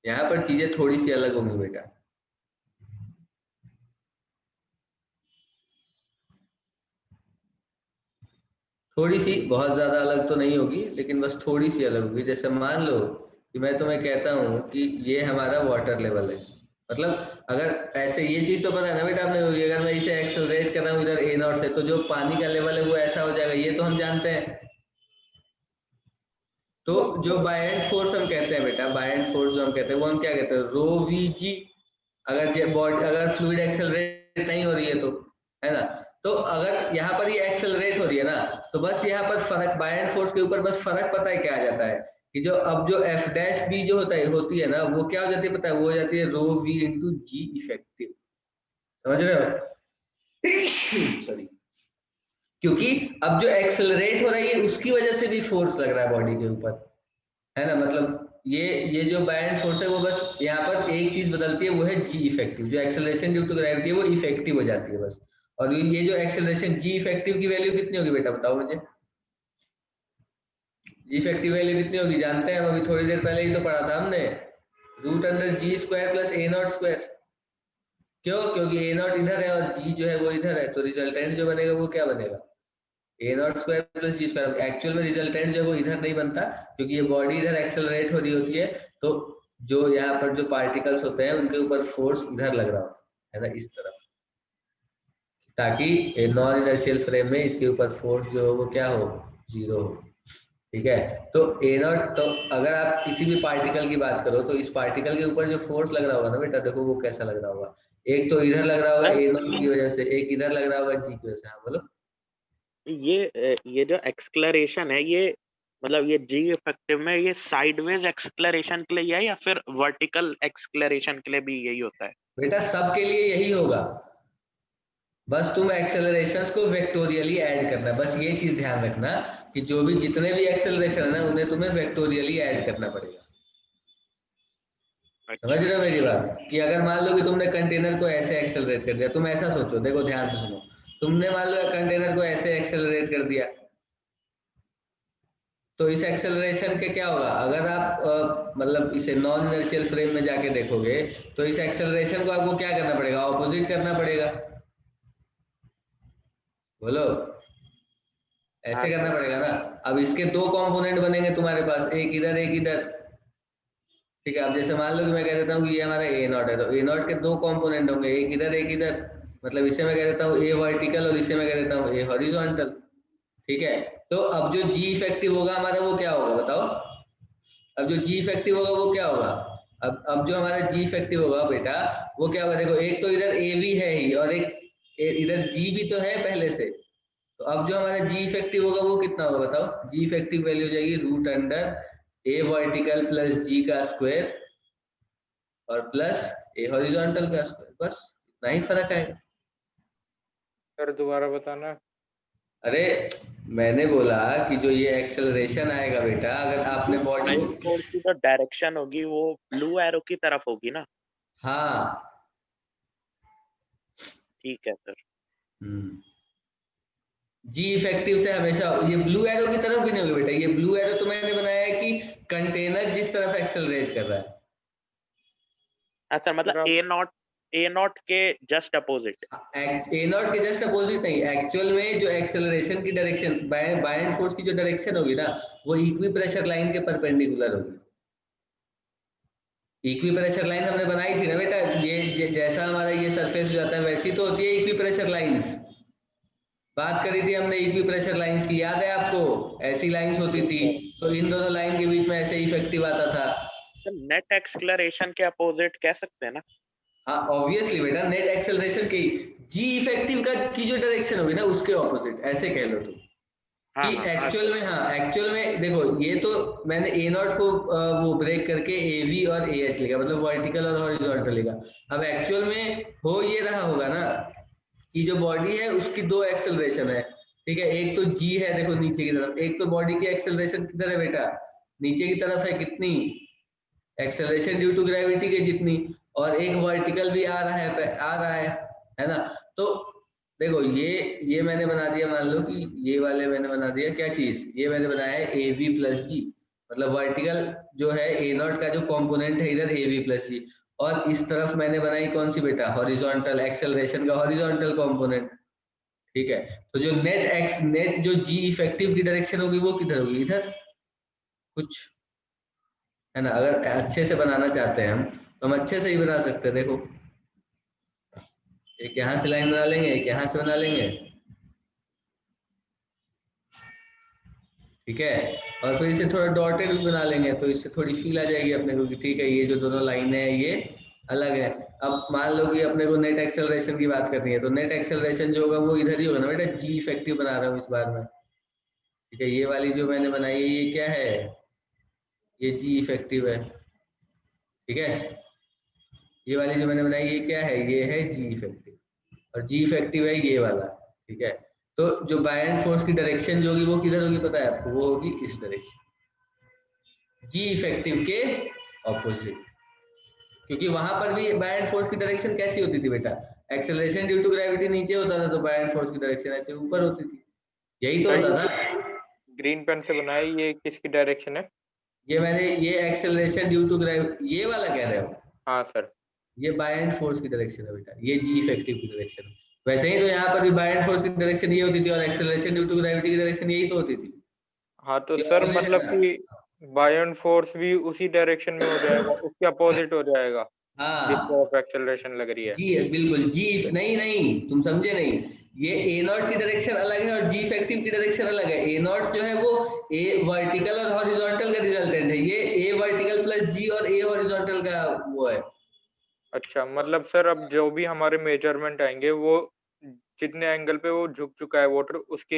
यहाँ पर चीजें थोड़ी सी अलग होंगी बेटा। थोड़ी सी, बहुत ज्यादा अलग तो नहीं होगी लेकिन बस थोड़ी सी अलग होगी। जैसे मान लो कि मैं तुम्हें कहता हूँ कि ये हमारा वाटर लेवल है, मतलब अगर ऐसे, ये चीज तो पता है ना बेटा आपने, अगर मैं इसे एक्सेलरेट कर रहा हूँ इधर ए नॉट से, तो जो पानी का लेवल है वो ऐसा हो जाएगा, ये तो हम जानते हैं। तो जो बायएंड फोर्स हम कहते हैं बेटा, बायएंड फोर्स जो हम कहते हैं वो हम क्या कहते हैं, रो वी जी। अगर फ्लूइड एक्सेलरेट नहीं हो रही है तो, है ना, तो अगर यहाँ पर ये एक्सेलरेट हो रही है ना, तो बस यहाँ पर फर्क बायएंड फोर्स के ऊपर बस फर्क पता है क्या आ जाता है कि जो अब जो एफ डैश बी जो होती है ना, वो क्या हो जाती है पता है, वो हो जाती है रो वी इंटू जी इफेक्टिव। समझ रहे हो? सॉरी, क्योंकि अब जो एक्सेलरेट हो रही है उसकी वजह से भी फोर्स लग रहा है बॉडी के ऊपर, है ना। मतलब ये जो बायएंड फोर्स है वो बस यहाँ पर एक चीज बदलती है, वो है जी इफेक्टिव। जो एक्सेलरेशन ड्यू टू ग्रेविटी है वो इफेक्टिव हो जाती है बस। और ये जो एक्सेलरेशन जी इफेक्टिव की वैल्यू कितनी होगी बेटा, बताओ मुझे। जी इफेक्टिव वैल्यू कितनी होगी जानते हैं हम, अभी थोड़ी देर पहले ही तो पढ़ा था हमने, √g² plus a naught square. क्यों? क्योंकि ए नॉट इधर है और जी जो है वो इधर है, तो रिजल्टेंट जो बनेगा वो क्या बनेगा, a naught square plus g square. Actual में रिजल्टेंट जो है वो इधर नहीं बनता, क्योंकि ये बॉडी इधर एक्सेलरेट हो रही होती है, तो जो यहाँ पर जो पार्टिकल्स होते हैं उनके ऊपर फोर्स इधर लग रहा होता है ना, इस तरफ, ताकि नॉन इनर्शियल फ्रेम में इसके ऊपर फोर्स जो हो वो क्या हो, 0 हो। ठीक है, तो ए नॉट, तो अगर आप किसी भी पार्टिकल की बात करो तो इस पार्टिकल के ऊपर जो फोर्स लग रहा होगा ना बेटा, देखो वो कैसा लग रहा होगा। एक तो इधर लग रहा होगा ए नॉट की वजह से, एक इधर लग रहा होगा जी की वजह से। हाँ बोलो। ये जो एक्सक्लरेशन है, ये मतलब ये जी इफेक्टिव में ये साइडवेज एक्सक्लरेशन के लिए है या फिर वर्टिकल एक्सक्लरेशन के लिए भी यही होता है? बेटा सबके लिए यही होगा, बस तुम एक्सेलरेशंस को वेक्टोरियली ऐड करना है। बस ये चीज ध्यान रखना कि जो भी जितने भी एक्सेलरेशन है ना उन्हें तुम्हें वेक्टोरियली ऐड करना पड़ेगा। समझ रहे हो मेरी बात? कि अगर मान लो कि तुमने कंटेनर को ऐसे एक्सेलरेट कर दिया, तुम ऐसा सोचो, देखो ध्यान से सुनो, तुमने मान लो कंटेनर को ऐसे एक्सेलरेट कर दिया, तो इस एक्सेलरेशन के क्या होगा, अगर आप मतलब इसे नॉन इनर्शियल फ्रेम में जाके देखोगे तो इस एक्सेलरेशन को आपको क्या करना पड़ेगा, ऑपोजिट करना पड़ेगा। बोलो, ऐसे करना पड़ेगा ना। अब इसके दो कंपोनेंट बनेंगे तुम्हारे पास, एक इधर एक इधर। ठीक है, अब जैसे मान लो कि मैं कह देता हूँ कि ये हमारा ए नॉट है, तो ए नॉट के दो कंपोनेंट होंगे, एक इधर एक इधर। मतलब इसे मैं कह देता हूँ ए वर्टिकल और इसे मैं कह देता हूँ ए हॉरिजॉन्टल। ठीक है। तो अब जो जी इफेक्टिव होगा हमारा वो क्या होगा बताओ? अब जो जी इफेक्टिव होगा वो क्या होगा? अब जो हमारा जी इफेक्टिव होगा बेटा वो क्या होगा? देखो एक तो इधर ए भी है ही और इधर जी भी तो है पहले से। तो अब जो हमारा जी इफेक्टिव होगा वो कितना होगा बताओ? जी इफेक्टिव वैल्यू हो जाएगी रूट अंडर ए वर्टिकल प्लस जी का स्क्वायर और प्लस ए हॉरिजॉन्टल का स्क्वायर, बस इतना ही फर्क आएगा। सर दोबारा बताना। अरे मैंने बोला कि जो ये एक्सेलरेशन आएगा बेटा, अगर आपने बॉडी बाइंड को फोर्स की जो डायरेक्शन होगी वो ब्लू एरो की तरफ होगी ना? हाँ ठीक है सर। जी इफेक्टिव से हमेशा ये ब्लू एरो की तरफ भी नहीं होगी बेटा। ये ब्लू एरो तो मैंने बनाया है कि कंटेनर जिस तरफ एक्सेलरेट कर रहा है। अच्छा, मतलब सर ए नॉट के जस्ट अपोजिट। ए नॉट के जस्ट अपोजिट नहीं, एक्चुअल में जो एक्सेलरेशन की डायरेक्शन बायएंड फोर्स की जो डायरेक्शन होगी ना वो इक्वी प्रेशर लाइन के परपेंडिकुलर होगी। इक्वी प्रेशर लाइन हमने बनाई थी ना बेटा, ये जैसा हमारा ये सरफेस हो जाता है वैसी तो होती है इक्वी प्रेशर लाइंस। बात करी थी हमने इक्वी प्रेशर लाइंस की, याद है आपको? ऐसी लाइंस होती थी तो इन दोनों लाइन के बीच में ऐसे इफेक्टिव आता था। नेट एक्सक्लरेशन के अपोजिट कह सकते हैं ना? हाँ ऑब्वियसली बेटा, नेट एक्सेलरेशन की जी इफेक्टिव का की जो डायरेक्शन होगी ना उसके ऑपोजिट, ऐसे कह लो तुम हाँ कि हाँ हाँ एक्चुअल में, हाँ एक्चुअल में देखो ये तो मैंने ए नॉट को वो ब्रेक करके ए वी और ए एच लिखा, मतलब वर्टिकल और हॉरिजॉन्टल लिखा। अब एक्चुअल में हो ये रहा होगा ना कि जो बॉडी है उसकी दो एक्सेलरेशन है, ठीक है। एक तो जी है देखो नीचे की तरफ, एक तो बॉडी की एक्सेलरेशन किधर है बेटा? नीचे की तरफ है, कितनी? एक्सेलरेशन ड्यू टू ग्रेविटी के जितनी, और एक वर्टिकल भी आ रहा है ना। तो देखो ये मैंने बना दिया, मान लो कि ये वाले मैंने बना दिया क्या चीज, ये मैंने बनाया है ए वी प्लस जी, मतलब वर्टिकल जो है ए नॉट का जो कंपोनेंट है इधर ए वी प्लस जी, और इस तरफ मैंने बनाई कौन सी बेटा? हॉरिजॉन्टल एक्सेलरेशन का हॉरिजॉन्टल कंपोनेंट, ठीक है। तो जो नेट जो जी इफेक्टिव की डायरेक्शन होगी वो किधर होगी? इधर कुछ, है ना। अगर अच्छे से बनाना चाहते हैं हम तो हम अच्छे से ही बना सकते हैं। देखो एक यहाँ से लाइन बना लेंगे, एक यहाँ से बना लेंगे, ठीक है। और फिर इसे थोड़ा डॉटेड भी बना लेंगे तो इससे थोड़ी फील आ जाएगी अपने को कि ठीक है ये जो दोनों लाइन है ये अलग है। अब मान लो कि अपने को नेट एक्सेलरेशन की बात करनी है तो नेट एक्सेलरेशन जो होगा वो इधर ही होगा ना बेटा, जी इफेक्टिव बना रहा हूँ इस बार में, ठीक है। ये वाली जो मैंने बनाई है ये क्या है? ये जी इफेक्टिव है, ठीक है। ये वाली जो मैंने बनाई ये क्या है? ये है जी इफेक्टिव, और जी इफेक्टिव है ये वाला, ठीक है। तो जो बायएंड फोर्स की डायरेक्शन जो होगी वो किधर होगी पता है आपको? वो होगी इस डायरेक्शन, जी इफेक्टिव के ऑपोजिट, क्योंकि वहां पर भी बायएंड फोर्स की डायरेक्शन कैसी होती थी बेटा? एक्सेलरेशन ड्यू टू ग्रेविटी नीचे होता था तो बायएंड फोर्स की डायरेक्शन ऐसे ऊपर होती थी, यही तो सर होता ये था। ग्रीन पेन से बनाया, ये किसकी डायरेक्शन है? ये मैंने ये एक्सेलरेशन ड्यू टू ग्रेविटी ये वाला कह रहे हो? हाँ सर। ये बायएंड फोर्स की डायरेक्शन है बेटा, ये जी इफेक्टिव की डायरेक्शन है। वैसे ही तो यहाँ पर भी बायएंड फोर्स की डायरेक्शन ये होती थी और एक्सेलरेशन ड्यू टू ग्रेविटी की डायरेक्शन यही तो होती थी, हाँ तो ये सर ऑपोजिट मतलब है ना। कि बायोन फोर्स भी उसी डायरेक्शन में हो जाएगा, उसके अपोजिट हो जाएगा जिस हाँ तरफ एक्सेलरेशन लग रही है। जी बिल्कुल, जी नहीं नहीं तुम समझे नहीं, ये ए नॉट की डायरेक्शन अलग है और जी इफेक्टिव की डायरेक्शन अलग है। ए नॉट जो है वो ए वर्टिकल और हॉरिजॉन्टल का रिजल्टेंट है, ये ए वर्टिकल प्लस जी और ए हॉरिजॉन्टल का वो है। अच्छा मतलब सर अब जो भी हमारे मेजरमेंट आएंगे वो जितने एंगल पे वो झुक चुका है वाटर उसके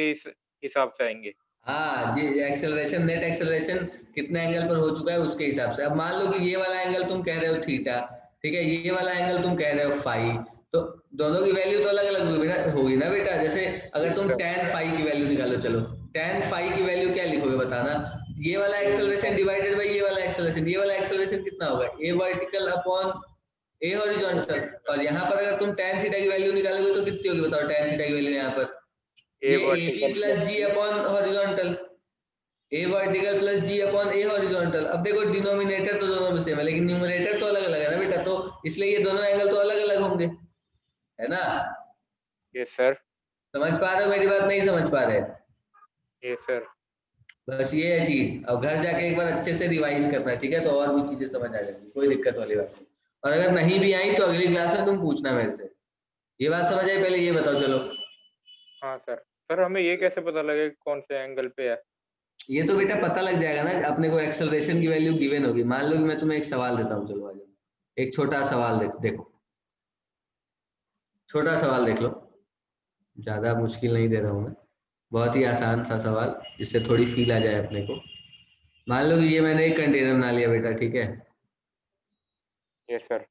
हिसाब से आएंगे। हाँ जी, एक्सेलरेशन नेट एक्सेलरेशन कितने एंगल पर हो चुका है उसके हिसाब से। अब मान लो कि ये वाला एंगल तुम कह रहे हो थीटा, ठीक है, ये वाला एंगल तुम कह रहे हो फाई, तो दोनों की वैल्यू तो अलग अलग होगी ना बेटा। जैसे अगर तुम tan फाई की वैल्यू निकालो, चलो tan फाई की वैल्यू क्या लिखोगे बताना? ये वाला एक्सेलरेशन डिवाइडेड बाई ये वाला एक्सेलरेशन, ये वाला एक्सेलरेशन कितना होगा? ए वर्टिकल अपॉन ए हॉरिजॉन्टल। और यहाँ पर अगर तुम tan थीटा की वैल्यू निकालोगे तो कितनी होगी बताओ? tan थीटा की वैल्यू यहाँ पर ए ये A B vertical plus plus G G. Upon horizontal, A vertical plus G upon A horizontal. अब देखो डिनोमिनेटर तो दोनों में सेम है लेकिन न्यूमरेटर तो अलग अलग है ना बेटा, तो इसलिए ये दोनों एंगल तो अलग अलग होंगे, है ना। Yes sir. समझ पा रहे हो मेरी बात? नहीं समझ पा रहे? Yes sir. बस ये है चीज। अब घर जाके एक बार अच्छे से रिवाइज करना है, ठीक है, तो और भी चीजें समझ आ जाएंगी, कोई दिक्कत वाली बात नहीं। और अगर नहीं भी आई तो अगली क्लास में तुम पूछना मेरे से। ये बात समझ आई? पहले ये बताओ चलो। हाँ सर। सर हमें ये कैसे पता लगेगा कि कौन से एंगल पे है? ये तो बेटा पता लग जाएगा ना, अपने को एक्सेलरेशन की वैल्यू गिवन होगी। मान लो कि मैं तुम्हें एक सवाल देता हूँ, चलो आ जाओ, एक छोटा सवाल देखो, छोटा सवाल देख लो, ज्यादा मुश्किल नहीं दे रहा हूँ मैं, बहुत ही आसान सा सवाल, जिससे थोड़ी फील आ जाए अपने को। मान लो कि ये मैंने एक कंटेनर बना लिया बेटा, ठीक है यस सर।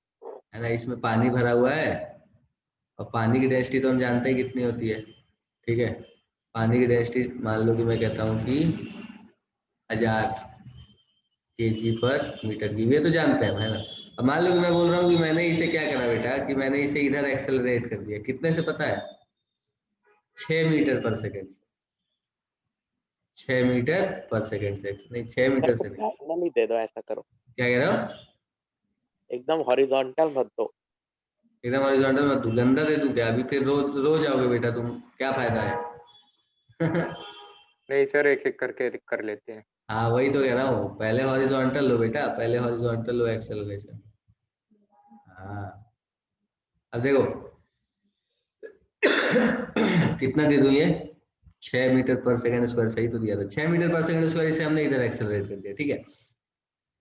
है ना, इसमें पानी भरा हुआ है, और पानी की डेंसिटी तो हम जानते हैं कितनी होती है, ठीक है। पानी की डेंसिटी मान लो कि मैं कहता हूँ कि 1000 kg पर मीटर क्यूब, ये तो जानते हैं है ना। अब मान लो कि मैं बोल रहा हूँ कि मैंने इसे क्या करा बेटा, कि मैंने इसे इधर एक्सेलरेट कर दिया, कितने से पता है? 6 मीटर पर सेकेंड से, 6 मीटर पर सेकेंड से, नहीं 6 मेरे मीटर को से नहीं। पैरेलल ही दे दो, ऐसा करो, क्या कह रहे हो? एकदम हॉरिजॉन्टल मत दो। एकदम हॉरिजॉन्टल मत दूं, गंदा दे दूं क्या? अभी फिर रो जाओगे बेटा तुम, क्या फायदा है? नहीं सर, एक एक करके कर लेते हैं। हाँ वही तो कह रहा हूँ, पहले हॉरिजॉन्टल लो बेटा, पहले हॉरिजॉन्टल लो एक्सेलरेशन। हाँ अब देखो कितना दे दूं ये? 6 मीटर पर सेकंड स्क्वायर, सही तो दिया था, 6 मीटर पर सेकंड स्क्वायर, इसे हमने इधर एक्सेलरेट कर दिया, ठीक है।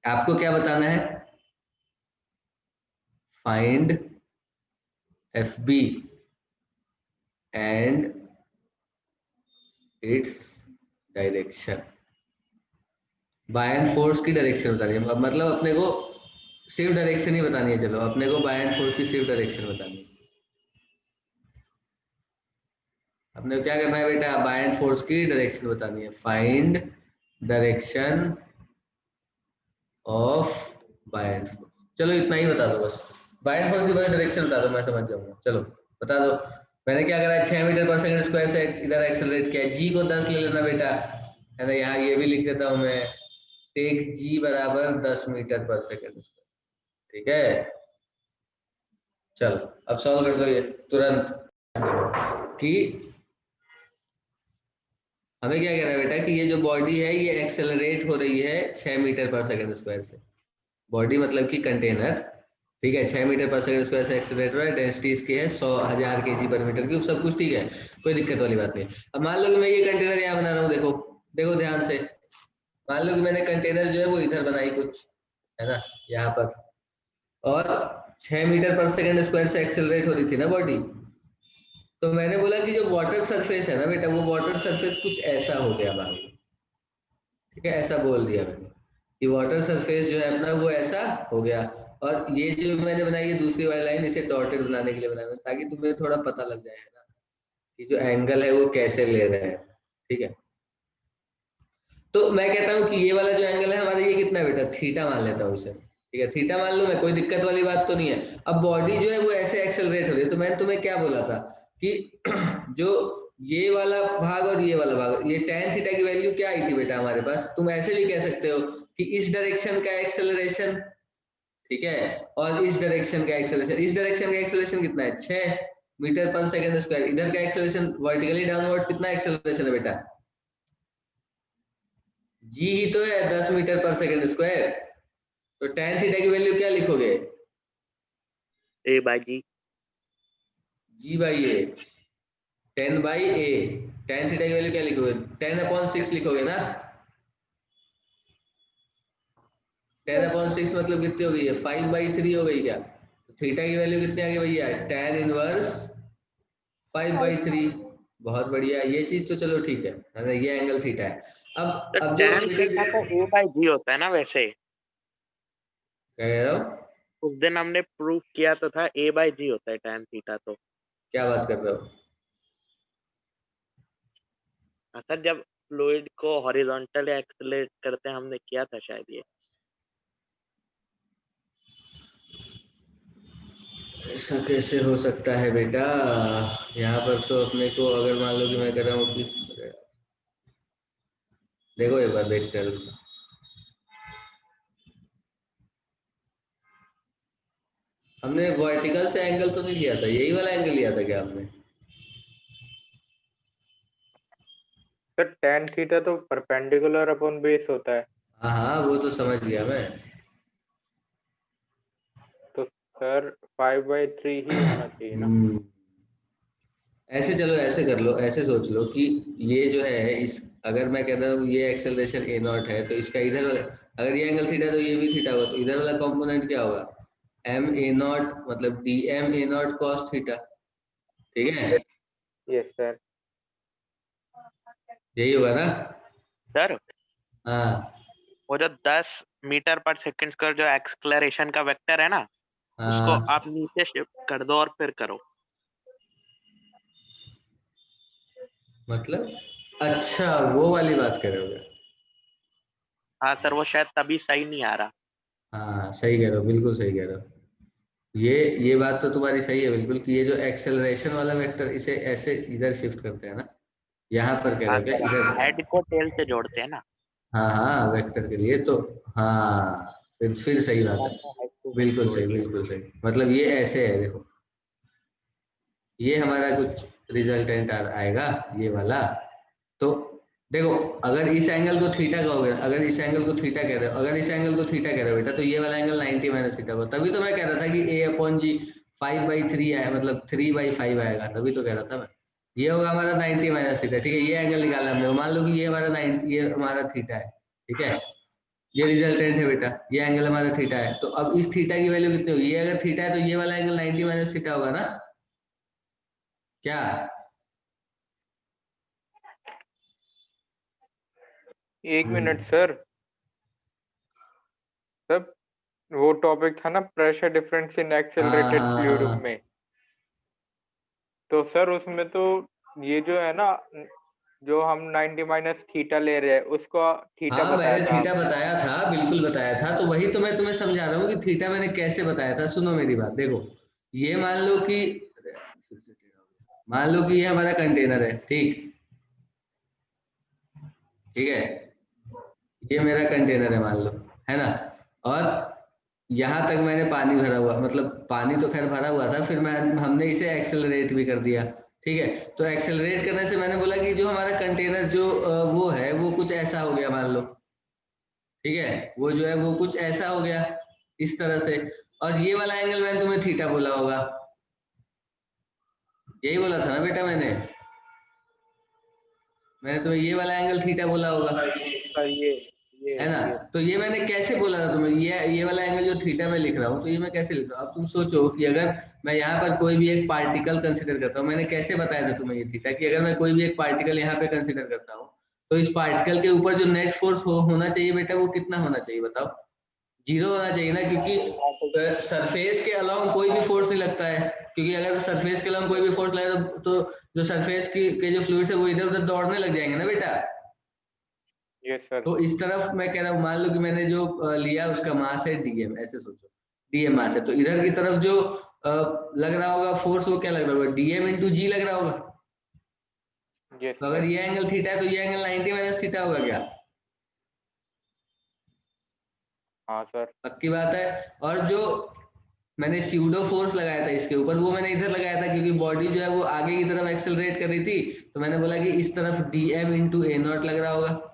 आपको क्या बताना है? Find F B and its direction, buoyant force की डायरेक्शन बतानी है, मतलब अपने को सिर्फ डायरेक्शन ही बतानी है। चलो अपने को बाय एंड फोर्स की सिर्फ डायरेक्शन बतानी है। अपने को क्या करना है बेटा? बाय एंड फोर्स की डायरेक्शन बतानी है। Find direction of buoyant force, चलो इतना ही बता दो बस, बाय एंड फोर्स की बस डायरेक्शन बता दो, मैं समझ जाऊंगा। चलो बता दो। मैंने क्या करा है, 6 मीटर पर सेकंड स्क्वायर से इधर एक्सेलरेट किया, जी को 10 ले लेना बेटा, है ना। यहाँ ये भी लिख देता हूं मैं, टेक जी बराबर 10 मीटर पर सेकंड स्क्वायर, ठीक है। चलो अब सॉल्व कर दो ये तुरंत, कि हमें क्या कह रहा है बेटा, कि ये जो बॉडी है ये एक्सेलरेट हो रही है 6 मीटर पर सेकंड स्क्वायर से, बॉडी मतलब कि कंटेनर, ठीक है, 6 मीटर पर सेकंड स्क्वायर से एक्सेलरेट हो रहा है, डेंसिटी इसकी है 100,000 kg पर मीटर क्यूब, सब कुछ ठीक है, कोई दिक्कत वाली बात नहीं। अब मान लो कि मैं ये कंटेनर यहाँ बना रहा हूँ, देखो देखो ध्यान से, मान लो कि मैंने कंटेनर जो है वो इधर बनाई कुछ, है ना, यहाँ पर, और 6 मीटर पर सेकंड स्क्वायर से एक्सेलरेट हो रही थी ना बॉडी, तो मैंने बोला कि जो वाटर सरफेस है ना बेटा, वो वाटर सरफेस कुछ ऐसा हो गया मान लो, ठीक है, ऐसा बोल दिया मैंने कि वाटर सरफेस जो है अपना वो ऐसा हो गया। और ये जो मैंने बनाई है दूसरी वाली लाइन, इसे डॉटेड बनाने के लिए बनाया, ताकि तुम्हें थोड़ा पता लग जाए, है ना, कि जो एंगल है वो कैसे ले रहे हैं, ठीक है। तो मैं कहता हूँ कि ये वाला जो एंगल है हमारा, ये कितना है बेटा? थीटा मान लेता हूँ इसे, ठीक है, थीटा मान लो मैं, कोई दिक्कत वाली बात तो नहीं है। अब बॉडी जो है वो ऐसे एक्सेलरेट हो रही है, तो मैंने तुम्हें क्या बोला था कि जो ये वाला भाग और ये वाला भाग, ये tan थीटा की वैल्यू क्या आई थी बेटा हमारे पास? तुम ऐसे भी कह सकते हो कि इस डायरेक्शन का एक्सेलरेशन, ठीक है, और इस डायरेक्शन का एक्सेलरेशन, इस डायरेक्शन का एक्सेलरेशन कितना है? 6 मीटर पर सेकंड स्क्वायर, इधर का एक्सेलरेशन वर्टिकली डाउनवर्ड्स कितना एक्सेलरेशन है बेटा? जी ही तो है, 10 मीटर पर सेकंड स्क्वायर। तो tan थीटा की वैल्यू क्या लिखोगे? A by g. G by a, 10 by a, tan theta की वैल्यू क्या लिखोगे? 10/6 लिखोगे ना। 10/6 मतलब कितनी हो गई है? 5/3 हो गई क्या? तो थीटा की वैल्यू कितनी आ गई भैया? tan inverse 5/3। बहुत बढ़िया, ये चीज तो चलो ठीक है ना, ये एंगल थीटा है। तो अब जो tan थीटा तो ए बाई जी होता है ना वैसे। क्या कह रहे हो? उस दिन हमने प्रूव किया तो था ए बाई जी होता है tan थीटा तो। क्या बात कर रहे हो? हाँ सर, जब फ्लूइड को हॉरिजॉन्टल एक्सेलरेट करते हैं हमने किया था शायद ये। ऐसा कैसे हो सकता है बेटा? यहाँ पर तो अपने को, अगर मान लो कि मैं कह रहा हूँ कि देखो एक बार देखते हैं, रुको। हमने वर्टिकल से एंगल तो नहीं लिया था, यही वाला एंगल लिया था क्या हमने? सर tan थीटा तो परपेंडिकुलर अपॉन बेस होता है। हाँ हाँ वो तो समझ गया मैं। तो सर 5/3 ही होना चाहिए ना। ऐसे चलो ऐसे कर लो, ऐसे सोच लो कि ये जो है इस, अगर मैं कह रहा हूँ ये एक्सेलरेशन ए नॉट है तो इसका इधर वाला, अगर ये एंगल थीटा तो ये भी थीटा होगा, तो इधर वाला कंपोनेंट क्या होगा, एम ए नॉट मतलब D M A naught cos theta, ठीक है, यस सर। यही होगा ना। सर हाँ वो जो 10 मीटर पर सेकंड का जो एक्सक्लरेशन का वेक्टर है ना, उसको हाँ आप नीचे शिफ्ट कर दो और फिर करो। मतलब, अच्छा वो वाली बात कर रहे हो। हाँ सर, वो शायद तभी सही नहीं आ रहा। हाँ सही कह रहे हो, बिल्कुल सही कह रहे हो। ये बात तो तुम्हारी सही है बिल्कुल, कि ये जो एक्सेलरेशन वाला वेक्टर इसे ऐसे इधर शिफ्ट करते हैं ना, यहाँ पर कह रहे हाँ हो क्या, सर, इधर। हेड को टेल से जोड़ते हैं ना। हाँ हाँ वेक्टर के लिए तो, हाँ फिर सही बात है, हेड टू हेड बिल्कुल जोड़ सही दिया। बिल्कुल सही। मतलब ये ऐसे है देखो, ये हमारा कुछ रिजल्टेंट आएगा ये वाला। तो देखो, अगर इस एंगल को थीटा कहोगे, अगर इस एंगल को थीटा कह रहे हो, अगर इस एंगल को थीटा कह रहे हो बेटा, तो ये वाला एंगल 90 माइनस थीटा होगा। तभी तो मैं कह रहा था कि a अपॉन जी 5/3 आया, मतलब 3/5 आएगा, तभी तो कह रहा था मैं। ये होगा हमारा 90 माइनस थीटा, ठीक है, ये एंगल निकाला हमने, मान लो कि ये हमारा 90, ये हमारा थीटा है, ठीक है, ये रिजल्टेंट है बेटा, ये एंगल हमारा थीटा है। तो अब इस थीटा की वैल्यू कितनी होगी, ये अगर थीटा है तो ये वाला एंगल 90 माइनस थीटा होगा ना, क्या। एक मिनट सर, तब वो टॉपिक था ना प्रेशर डिफरेंस इन हाँ एक्सेलरेटेड हाँ फ्लूइड हाँ में, तो सर उसमें तो ये जो है ना, जो हम 90 माइनस थीटा ले रहे हैं उसको थीटा हाँ बताया मैंने था थीटा आपने। बताया था, बिल्कुल बताया था, तो वही तो मैं तुम्हें समझा रहा हूँ कि थीटा मैंने कैसे बताया था। सुनो मेरी बात, देखो, ये मान लो कि, मान लो कि ये हमारा कंटेनर है, ठीक, ठीक है, ये मेरा कंटेनर है मान लो, है ना, और यहाँ तक मैंने पानी भरा हुआ, मतलब पानी तो खैर भरा हुआ था, फिर हमने इसे एक्सेलरेट भी कर दिया, ठीक है। तो एक्सेलरेट करने से मैंने बोला कि जो हमारा कंटेनर जो वो है वो कुछ ऐसा हो गया मान लो, ठीक है, वो जो है वो कुछ ऐसा हो गया इस तरह से, और ये वाला एंगल मैंने तुम्हें थीटा बोला होगा, यही बोला था ना बेटा मैंने तुम्हें ये वाला एंगल थीटा बोला होगा, सर है ना। ये तो ये मैंने कैसे बोला था तुम्हें, ये वाला एंगल जो थीटा में लिख रहा हूँ, तो ये मैं कैसे लिख रहा हूँ, अब तुम सोचो कि अगर मैं यहाँ पर कोई भी एक पार्टिकल कंसीडर करता हूँ, मैंने कैसे बताया था तुम्हें ये थीटा, कि अगर मैं कोई भी एक पार्टिकल यहाँ पे कंसीडर करता हूँ, तो इस पार्टिकल के ऊपर जो नेट फोर्स होना चाहिए बेटा, वो कितना होना चाहिए बताओ, 0 होना चाहिए ना, क्योंकि सरफेस के अलाउंग कोई भी फोर्स नहीं लगता है, क्योंकि अगर सरफेस के अलाउंग कोई भी फोर्स लगे तो जो सरफेस के जो फ्लूइड है वो इधर उधर दौड़ने लग जाएंगे ना बेटा। सर। तो इस तरफ मैं कह रहा हूँ, मान लो कि मैंने जो लिया उसका मास है डीएम, ऐसे सोचो डीएम मास है, तो इधर की तरफ जो लग रहा होगा फोर्स, वो क्या लग रहा होगा, डीएम इंटू जी लग रहा होगा। यस तो अगर सर। ये एंगल थीटा है तो ये एंगल 90 माइनस थीटा होगा क्या, हाँ सर। पक्की बात है। और जो मैंने स्यूडो फोर्स लगाया था इसके ऊपर, वो मैंने इधर लगाया था, क्योंकि बॉडी जो है वो आगे की तरफ एक्सेलरेट कर रही थी, तो मैंने बोला कि इस तरफ डीएम इंटू ए नॉट लग रहा होगा।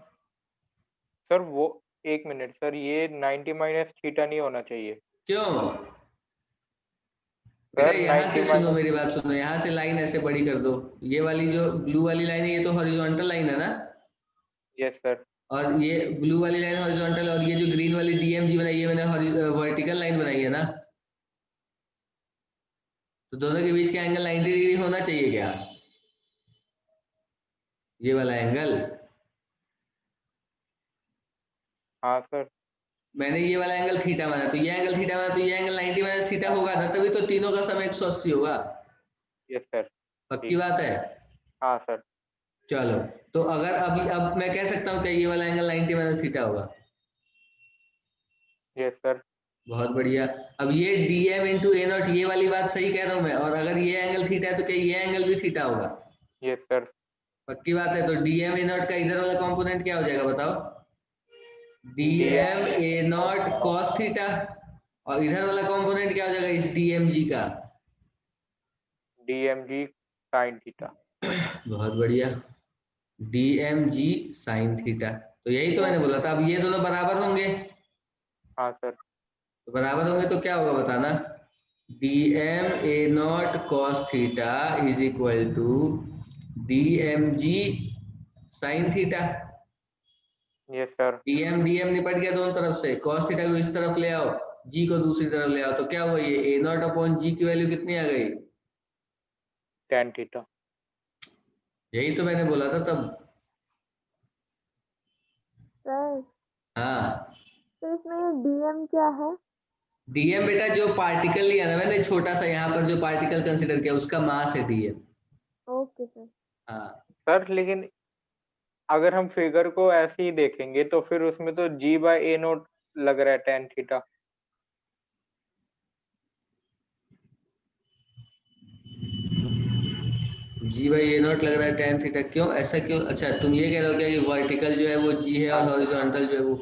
सर वो एक मिनट सर, ये 90 माइनस थीटा नहीं होना चाहिए क्यों बेटा, सर, यहाँ 90 से सुनो माइनस। मेरी बात सुनो, यहाँ से लाइन ऐसे बड़ी कर दो, ये वाली जो ब्लू वाली लाइन है ये तो हॉरिजॉन्टल लाइन है ना, यस सर। और ये ब्लू वाली लाइन हॉरिजॉन्टल, और ये जो ग्रीन वाली डीएमजी बनाई है मैंने वर्टिकल लाइन बनाई है ना, तो दोनों के बीच का एंगल 90 डिग्री होना चाहिए क्या, ये वाला एंगल। हाँ सर। मैंने ये वाला एंगल थीटा माना, तो ये एंगल थीटा माना, तो ये एंगल 90 माइनस थीटा होगा ना, तभी तो तीनों का सम 180 होगा, यस सर। पक्की ठीक। बात है। हाँ सर। चलो, तो अगर अब मैं कह सकता हूँ कि ये वाला एंगल 90 माइनस थीटा होगा, यस सर। बहुत बढ़िया। अब ये डीएम इंटू ए नॉट, ये वाली बात सही कह रहा हूँ मैं, और अगर ये एंगल थीटा है तो क्या ये एंगल भी थीटा होगा, यस सर। पक्की बात है। तो डीएम ए नॉट का इधर वाला कंपोनेंट क्या हो जाएगा बताओ, डीएम डीएम ए नॉट कॉस थीटा, और इधर वाला कंपोनेंट क्या हो जाएगा इस डीएम जी का, डीएमजी साइन थीटा। बहुत बढ़िया, डीएम जी साइन थीटा। तो यही तो मैंने बोला था, अब ये दोनों बराबर होंगे, हाँ सर। तो बराबर होंगे तो क्या होगा बताना, dm a naught cos theta is equal to dmg sin theta. Yes sir. dm dm निपट गया दोनों तरफ से, cos थीटा को इस तरफ ले आओ, g को दूसरी तरफ ले आओ, तो क्या हुआ, ये a नॉट अपॉन g की वैल्यू कितनी आ गई? tan theta. यही तो मैंने बोला था तब। सर हाँ, तो इसमें ये डीएम क्या है? डीएम बेटा जो पार्टिकल लिया ना मैंने, छोटा सा यहाँ पर जो पार्टिकल कंसिडर किया उसका मास है डीएम। Okay sir. हाँ सर लेकिन अगर हम फिगर को ऐसे ही देखेंगे तो फिर उसमें तो g/a0 लग रहा है tan थीटा। g/a0 लग रहा है tan थीटा, क्यों ऐसा क्यों? अच्छा तुम ये कह रहे हो क्या कि वर्टिकल जो है वो g है और हॉरिजॉन्टल जो है वो,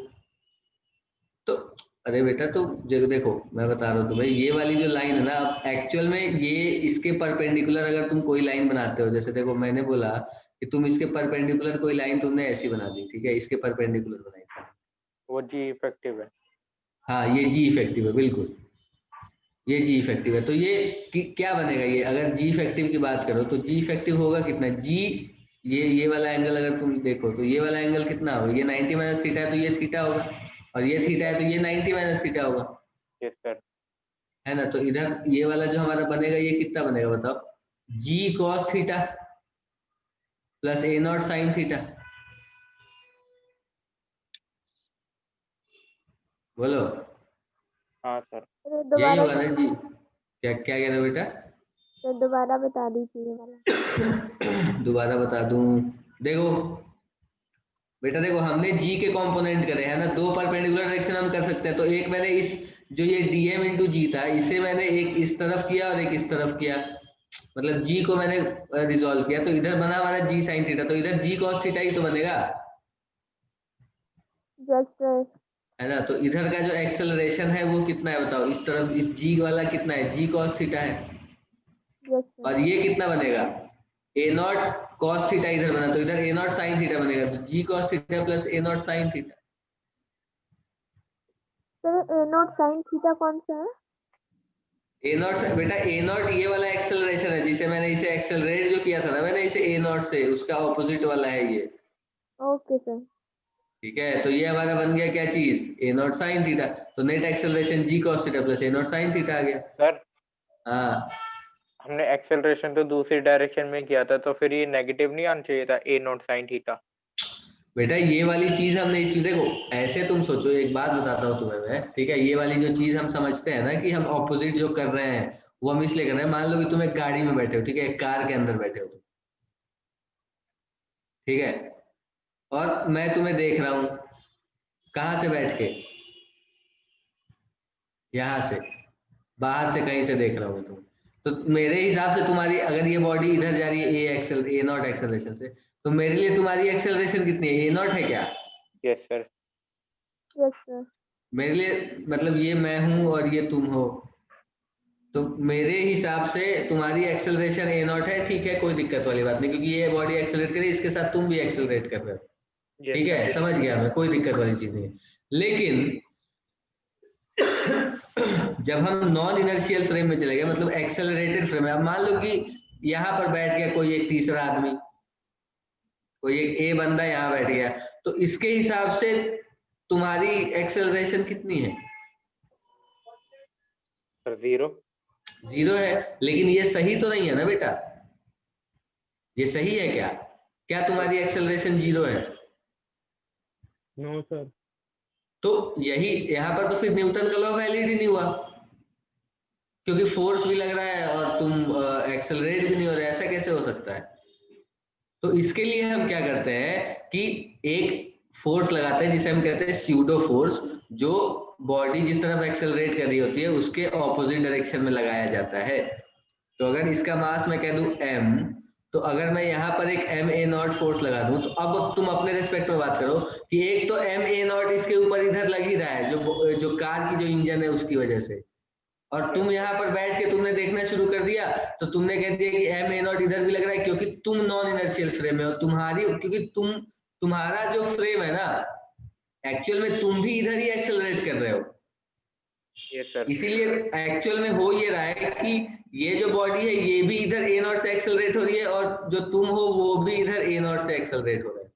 तो अरे बेटा तो जो देखो मैं बता रहा हूँ तो भाई ये वाली जो लाइन है ना, अब एक्चुअल में ये इसके परपेंडिकुलर अगर तुम कोई लाइन बनाते हो, जैसे देखो मैंने बोला कि तुम इसके परपेंडिकुलर कोई लाइन तुमने ऐसी बना दी, ठीक है, इसके परपेंडिकुलर बनाई, वो जी इफेक्टिव है। हाँ ये जी इफेक्टिव है, बिल्कुल ये जी इफेक्टिव है। तो ये क्या बनेगा, ये अगर जी इफेक्टिव की बात करो तो जी इफेक्टिव होगा कितना, जी ये वाला एंगल अगर तुम देखो तो ये वाला एंगल कितना होगा, ये 90 माइनस थीटा है तो ये थीटा होगा, और ये थीटा है तो ये 90 माइनस थीटा होगा, यस सर। है ना। तो इधर ये वाला जो हमारा बनेगा ये कितना बनेगा बताओ, g cos theta plus a naught sine theta, बोलो हाँ सर। अरे यही दोबारा होगा ना जी। क्या क्या कह रहे हो बेटा? तो दोबारा बता दीजिए ये वाला। दोबारा बता दूं, देखो बेटा देखो हमने जी के कंपोनेंट करे है ना, दो परपेंडिकुलर डायरेक्शन हम कर सकते हैं, तो एक मैंने इस जो ये डीएम इंटू जी था इसे मैंने एक इस तरफ किया और एक इस तरफ किया, मतलब जी को मैंने रिजॉल्व किया, तो इधर बना हमारा जी साइन थीटा, तो इधर जी कॉस थीटा ही तो बनेगा, यस सर। है ना। तो इधर का जो एक्सेलरेशन है वो कितना है बताओ, इस तरफ इस जी वाला कितना है, जी कॉस थीटा है, यस सर। और ये कितना बनेगा, ए नॉट कॉस थीटा इधर बना, तो इधर ए नॉट साइन थीटा बनेगा, तो g cos theta plus a naught sine theta. Sir a naught sine theta कौन सा है? ए नॉट बेटा, ए नॉट ये वाला एक्सेलरेशन है जिसे मैंने इसे एक्सेलरेट जो किया था ना मैंने इसे ए नॉट से, उसका ऑपोजिट वाला है ये, ओके सर। ठीक है। तो ये हमारा बन गया क्या चीज, ए नॉट साइन थीटा, तो net acceleration g cos theta plus a naught sine theta आ गया। सर हाँ हमने एक्सेलरेशन तो दूसरी डायरेक्शन में किया था, तो फिर ये नेगेटिव नहीं आना चाहिए था a नॉट साइन थीटा? बेटा ये वाली चीज हमने इसलिए, देखो ऐसे तुम सोचो, एक बात बताता हूँ तुम्हें मैं, ठीक है, ये वाली जो चीज हम समझते हैं ना कि हम ऑपोजिट जो कर रहे हैं वो हम इसलिए कर रहे हैं, मान लो कि तुम एक गाड़ी में बैठे हो, ठीक है, एक कार के अंदर बैठे हो तुम, ठीक है, और मैं तुम्हें देख रहा हूँ, कहाँ से बैठ के, यहाँ से, बाहर से कहीं से देख रहा हूँ मैं तुम्हें, तो मेरे हिसाब से तुम्हारी अगर ये बॉडी इधर जा रही है ए नॉट एक्सेलरेशन से, तो मेरे लिए तुम्हारी एक्सेलरेशन कितनी है, ए नॉट है क्या? Yes sir. Yes sir. मेरे लिए मतलब ये मैं हूं और ये तुम हो, तो मेरे हिसाब से तुम्हारी एक्सेलरेशन ए नॉट है, ठीक है, कोई दिक्कत वाली बात नहीं, क्योंकि ये बॉडी एक्सेलरेट करे, इसके साथ तुम भी एक्सेलरेट कर रहे हो, यस ठीक है, सर। समझ गया मैं, कोई दिक्कत वाली चीज नहीं है। लेकिन जब हम नॉन इनर्शियल फ्रेम में चले गए, मतलब एक्सेलरेटेड फ्रेम में, अब मान लो कि यहाँ पर बैठ गया कोई एक तीसरा आदमी, कोई एक ए बंदा यहाँ बैठ गया, तो इसके हिसाब से तुम्हारी एक्सेलरेशन कितनी है, सर 0। 0 है, लेकिन ये सही तो नहीं है ना बेटा, ये सही है क्या, क्या तुम्हारी एक्सेलरेशन 0 है? No sir. तो यही यहाँ पर तो फिर न्यूटन का लॉ वैलिड ही नहीं हुआ, क्योंकि फोर्स भी लग रहा है और तुम एक्सेलरेट भी नहीं हो रहे, ऐसा कैसे हो सकता है? तो इसके लिए हम क्या करते हैं कि एक फोर्स लगाते हैं जिसे हम कहते हैं स्यूडो फोर्स, जो बॉडी जिस तरफ एक्सेलरेट कर रही होती है उसके ऑपोजिट डायरेक्शन में लगाया जाता है। तो अगर इसका मास मैं कह दूं m, तो अगर मैं यहाँ पर एक एम ए नॉट फोर्स लगा दूं, तो अब तुम अपने रेस्पेक्ट में बात करो कि एक तो एम ए नॉट इसके ऊपर इधर लग ही रहा है, जो कार की जो इंजन है उसकी वजह से, और तुम यहाँ पर बैठ के तुमने देखना शुरू कर दिया, तो तुमने कह दिया कि एम ए नॉट इधर भी लग रहा है, क्योंकि तुम नॉन इनर्शियल फ्रेम में हो, क्योंकि तुम्हारा जो फ्रेम है ना, एक्चुअल में तुम भी इधर ही एक्सेलरेट कर रहे हो, यस सर। इसीलिए एक्चुअल में हो ये रहा है कि ये जो बॉडी है ये भी इधर ए नॉट से एक्सेलरेट हो रही है, और जो तुम हो वो भी इधर ए नॉट से एक्सेलरेट हो रहा है,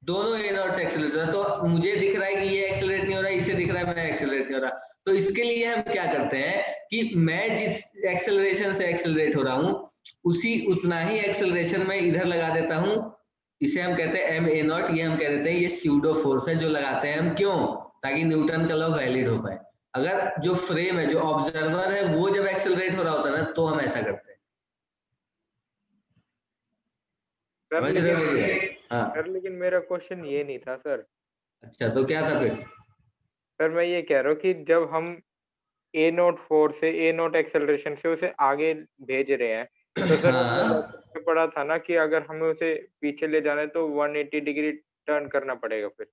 दोनों ए नॉट से एक्सेलरेट हो रहा है। तो मुझे दिख रहा है कि ये एक्सेलरेट नहीं हो रहा है, इसे दिख रहा है मैं एक्सेलरेट नहीं हो रहा। तो इसके लिए हम क्या करते हैं कि मैं जिस एक्सेलरेशन से एक्सेलरेट हो रहा हूँ उसी उतना ही एक्सेलरेशन मैं इधर लगा देता हूँ। इसे हम कहते हैं एम ए नॉट, ये हम कह देते हैं ये स्यूडो फोर्स है जो लगाते हैं हम। क्यों? ताकि न्यूटन का लॉ वैलिड हो पाए। अगर जो फ्रेम है, जो ऑब्जर्वर है, वो जब एक्सेलरेट हो रहा होता है ना, तो हम ऐसा करते हैं। सर समझ रहे हो लेकिन मेरी बात? हाँ। सर लेकिन मेरा क्वेश्चन ये नहीं था सर। अच्छा, तो क्या था फिर? सर मैं ये कह रहा हूँ कि जब हम ए नॉट फोर्स से ए नॉट एक्सेलरेशन से उसे आगे भेज रहे हैं, तो सर हमने हाँ, लेक्चर में पढ़ा था ना कि अगर हमें उसे पीछे ले जाना है तो 180 डिग्री टर्न करना पड़ेगा फिर।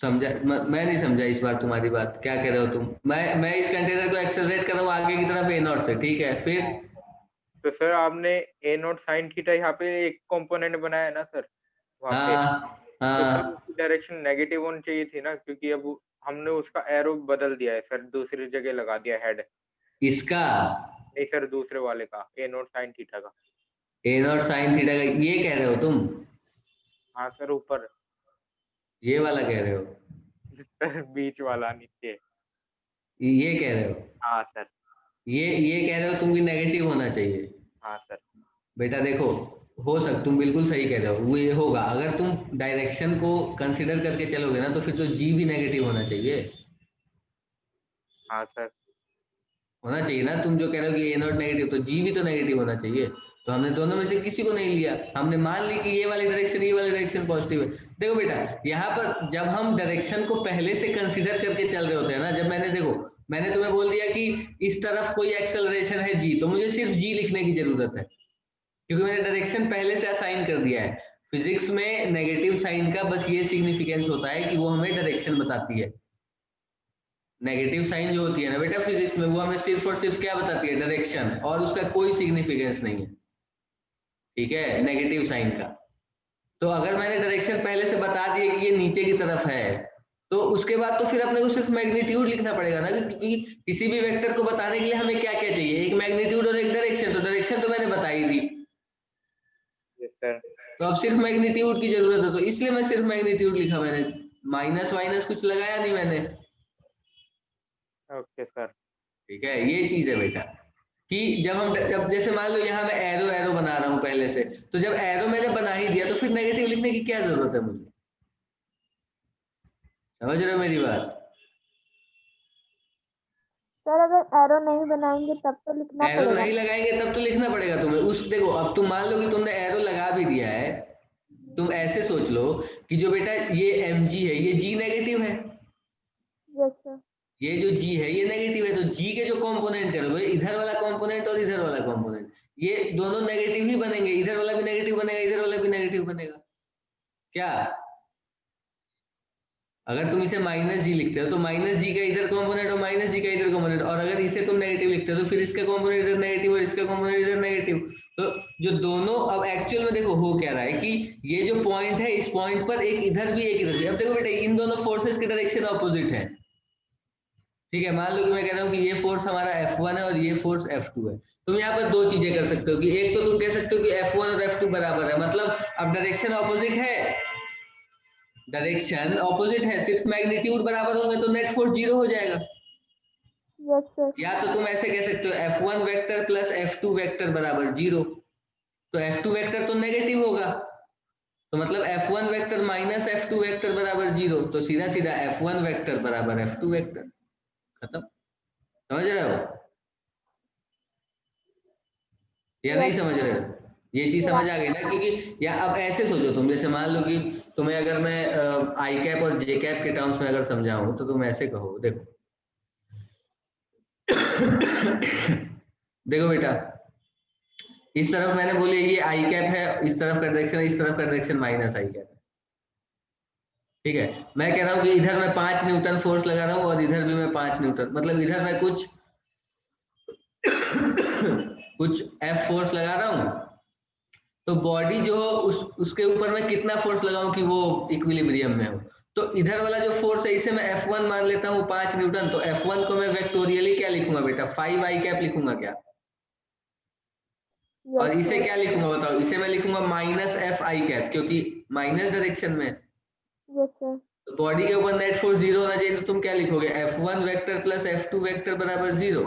समझा? मैं नहीं समझा इस बार तुम्हारी बात, क्या कह रहे हो तुम? मैं इस कंटेनर को एक्सेलरेट कर रहा हूँ आगे की तरफ ए नॉट से, ठीक है? फिर तो सर आपने ए नॉट साइन थीटा यहाँ पे एक कंपोनेंट बनाया है ना सर वहाँ पे, हाँ तो सर हाँ, उसकी डायरेक्शन नेगेटिव होनी चाहिए थी ना, क्योंकि अब हमने उसका एरो बदल दिया है सर, दूसरी जगह लगा दिया हेड। इसका नहीं सर, दूसरे वाले का ए नॉट साइन थीटा का। ए नॉट साइन थीटा का ये कह रहे हो तुम? हाँ सर, ऊपर। ये वाला कह रहे हो? सर बीच वाला नीचे। ये कह रहे हो? हाँ सर। ये कह रहे हो तुम कि नेगेटिव होना चाहिए? हाँ सर। बेटा देखो, हो सकता, तुम बिल्कुल सही कह रहे हो, वो ये होगा अगर तुम डायरेक्शन को कंसिडर करके चलोगे ना, तो फिर तो जी भी नेगेटिव होना चाहिए। हाँ सर। होना चाहिए ना, तुम जो कह रहे हो कि ए नॉट नेगेटिव, तो जी भी तो नेगेटिव होना चाहिए। तो हमने दोनों में से किसी को नहीं लिया, हमने मान ली कि ये वाली डायरेक्शन पॉजिटिव है। देखो बेटा, यहाँ पर जब हम डायरेक्शन को पहले से कंसिडर करके चल रहे होते हैं ना, जब मैंने तुम्हें बोल दिया कि इस तरफ कोई एक्सेलरेशन है जी, तो मुझे सिर्फ जी लिखने की जरूरत है, क्योंकि मैंने डायरेक्शन पहले से असाइन कर दिया है। फिजिक्स में नेगेटिव साइन का बस ये सिग्निफिकेंस होता है कि वो हमें डायरेक्शन बताती है। नेगेटिव साइन जो होती है ना बेटा फिजिक्स में, वो हमें सिर्फ और सिर्फ क्या बताती है? डायरेक्शन, और उसका कोई सिग्निफिकेंस नहीं है, ठीक है, नेगेटिव साइन का। तो अगर मैंने डायरेक्शन पहले से बता दिए कि ये नीचे की तरफ है, तो उसके बाद तो फिर अपने को सिर्फ मैग्नीट्यूड लिखना पड़ेगा ना, क्योंकि किसी भी वेक्टर को बताने के लिए हमें क्या क्या चाहिए? एक मैग्नीट्यूड और एक डायरेक्शन। तो डायरेक्शन तो मैंने बताई दी, यस सर। तो अब सिर्फ मैग्नीट्यूड की जरूरत है, तो इसलिए मैं सिर्फ मैग्नीट्यूड लिखा, मैंने माइनस वाइनस कुछ लगाया नहीं मैंने। Okay sir. ठीक है, ये चीज है बेटा कि जब जैसे मान लो यहाँ मैं एरो एरो बना रहा हूँ पहले से, तो जब एरो मैंने बना ही दिया तो फिर नेगेटिव लिखने की क्या जरूरत है मुझे? समझ रहे हो मेरी बात? सर अगर एरो नहीं बनाएंगे तब तो लिखना एरो पड़ेगा। नहीं लगाएंगे तब तो लिखना पड़ेगा तुम्हें। उस देखो, अब तुम मान लो कि तुमने एरो लगा भी दिया है, तुम ऐसे सोच लो कि जो बेटा ये mg है, ये g नेगेटिव है, यस सर। ये जो g है ये नेगेटिव है, तो g के जो कंपोनेंट करोगे, इधर वाला कंपोनेंट और इधर वाला कंपोनेंट, ये दोनों नेगेटिव ही बनेंगे, इधर वाला भी नेगेटिव बनेगा, इधर वाला भी नेगेटिव बनेगा। क्या? अगर तुम इसे माइनस जी लिखते हो तो माइनस जी का इधर कंपोनेंट और माइनस जी का इधर कंपोनेंट, और अगर इसे तुम नेगेटिव लिखते हो तो फिर इसका कंपोनेंट इधर नेगेटिव और इसका कंपोनेंट इधर नेगेटिव। तो जो दोनों, अब एक्चुअल में देखो हो क्या रहा है कि ये जो पॉइंट है, इस पॉइंट पर एक इधर भी एक इधर भी। अब देखो बेटा, इन दोनों फोर्सेस की डायरेक्शन ऑपोजिट है, ठीक है? मान लो कि मैं कह रहा हूँ कि ये फोर्स हमारा F1 है और ये फोर्स F2 है। तुम यहाँ पर दो चीजें कर सकते हो कि एक तो तुम कह सकते हो कि F1 और F2 बराबर है, मतलब अब डायरेक्शन ऑपोजिट है, डायरेक्शन ऑपोजिट है, सिर्फ मैग्नीट्यूड बराबर होंगे तो नेट फोर्स जीरो हो जाएगा। Yes sir. या तो तुम ऐसे कह सकते हो F1 vector plus F2 vector बराबर जीरो, तो F2 वेक्टर तो नेगेटिव होगा, तो मतलब F1 vector minus F2 vector बराबर जीरो, तो सीधा सीधा F1 वेक्टर बराबर F2 वेक्टर, खत्म। समझ रहे हो या नहीं समझ रहे हो? ये चीज समझ आ गई ना? क्योंकि या अब ऐसे सोचो तुम, जैसे मान लो कि तुम्हें अगर मैं आई कैप और जे कैप के टर्म्स में अगर समझाऊं, तो तुम ऐसे कहो, देखो देखो बेटा, इस तरफ मैंने बोले ये आई कैप है, इस तरफ का डायरेक्शन है, इस तरफ का डायरेक्शन माइनस आई कैप है, ठीक है? मैं कह रहा हूँ कि इधर मैं 5 न्यूटन फोर्स लगा रहा हूँ और इधर भी मैं 5 न्यूटन, मतलब इधर मैं कुछ कुछ F फोर्स लगा रहा हूँ, तो बॉडी जो उसके ऊपर मैं कितना फोर्स लगाऊं कि वो इक्विलिब्रियम में हो? तो इधर वाला जो फोर्स है इसे मैं F1 मान लेता हूँ 5 न्यूटन, तो F1 को मैं वेक्टोरियली क्या लिखूंगा बेटा, 5i कैप लिखूंगा क्या, और यस इसे सर। क्या लिखूंगा बताओ, इसे मैं लिखूंगा माइनस Fi कैप, क्योंकि माइनस डायरेक्शन में। Yes sir. तो बॉडी के ऊपर नेट फोर्स 0 होना चाहिए, तो तुम क्या लिखोगे, F1 vector plus F2 vector बराबर 0।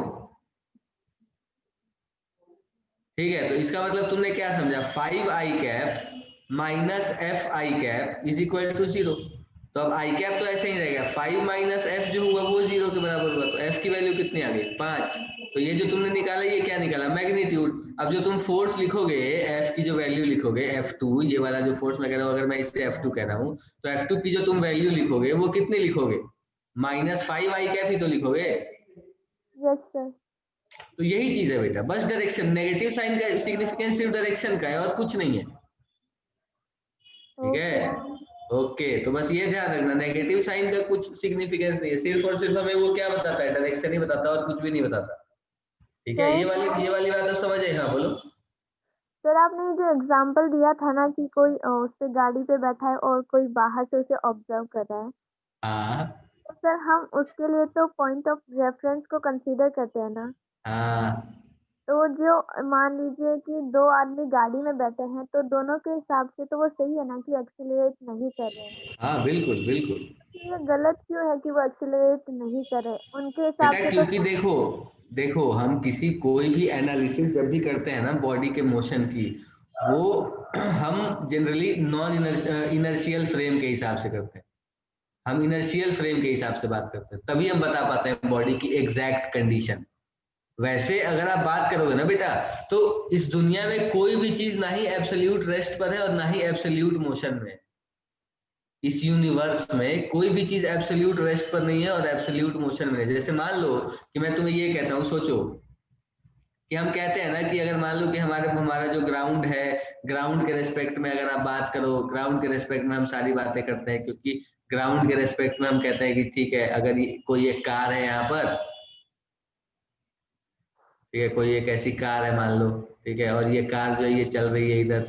ठीक है, तो इसका मतलब तुमने क्या समझा, 5i cap minus Fi cap is equal to 0। तो अब आई कैप तो ऐसे ही रहेगा, 5 माइनस एफ जो हुआ वो 0 के बराबर हुआ, तो एफ की वैल्यू कितनी आ गई, 5। तो ये जो तुमने निकाला ये क्या निकाला, मैग्नीट्यूड। अब जो तुम फोर्स लिखोगे, एफ की जो वैल्यू लिखोगे F2, ये वाला जो फोर्स मैं कह रहा हूँ, अगर मैं इसे F2 कह रहा हूँ, तो F2 की जो तुम वैल्यू लिखोगे वो कितनी लिखोगे, माइनस 5i कैप ही तो लिखोगे। Yes sir. तो यही चीज है बेटा, बस डायरेक्शन, नेगेटिव साइन का सिग्निफिकेंस सिर्फ डायरेक्शन का है और कुछ नहीं है। ठीक है, ओके। ओके, तो बस ये ध्यान रखना, नेगेटिव साइन का कुछ सिग्निफिकेंस नहीं है, सिर्फ और सिर्फ हमें वो क्या बताता है, डायरेक्शन ही बताता है और कुछ भी नहीं बताता। ठीक है, ये वाली बात तो समझ आई, हाँ बोलो। सर आपने जो एग्जांपल दिया था ना कि कोई उस पे गाड़ी पे बैठा है और कोई बाहर से उसे ऑब्जर्व कर रहा है, हाँ तो सर हम उसके लिए तो पॉइंट ऑफ रेफरेंस को कंसीडर करते हैं ना। हाँ तो जो मान लीजिए कि दो आदमी गाड़ी में बैठे हैं, तो दोनों के हिसाब से तो वो सही है ना कि एक्सीलरेट नहीं कर रहे हैं। हाँ, बिल्कुल बिल्कुल ये गलत क्यों है कि वो एक्सीलरेट नहीं कर रहे, उनके हिसाब बेटा, से तो। क्योंकि देखो देखो हम किसी कोई भी एनालिसिस जब भी करते हैं ना बॉडी के मोशन की, वो हम जनरली नॉन इनर्शियल फ्रेम के हिसाब से करते हैं, हम इनर्शियल फ्रेम के हिसाब से बात करते हैं, तभी हम बता पाते हैं बॉडी की एग्जैक्ट कंडीशन। वैसे अगर आप बात करोगे ना बेटा, तो इस दुनिया में कोई भी चीज ना ही एब्सोल्यूट रेस्ट पर है और ना ही एब्सोल्यूट मोशन में है। इस यूनिवर्स में कोई भी चीज एब्सोल्यूट रेस्ट पर नहीं है और एब्सोल्यूट मोशन में है। जैसे मान लो कि मैं तुम्हें ये कहता हूँ, सोचो कि हम कहते हैं ना कि अगर मान लो कि हमारा जो ग्राउंड है, ग्राउंड के रेस्पेक्ट में अगर आप बात करो, ग्राउंड के रेस्पेक्ट में हम सारी बातें करते हैं, क्योंकि ग्राउंड के रेस्पेक्ट में हम कहते हैं कि ठीक है, अगर कोई एक कार है यहाँ पर, ठीक है, कोई एक ऐसी कार है मान लो, ठीक है, और ये कार जो है ये चल रही है इधर,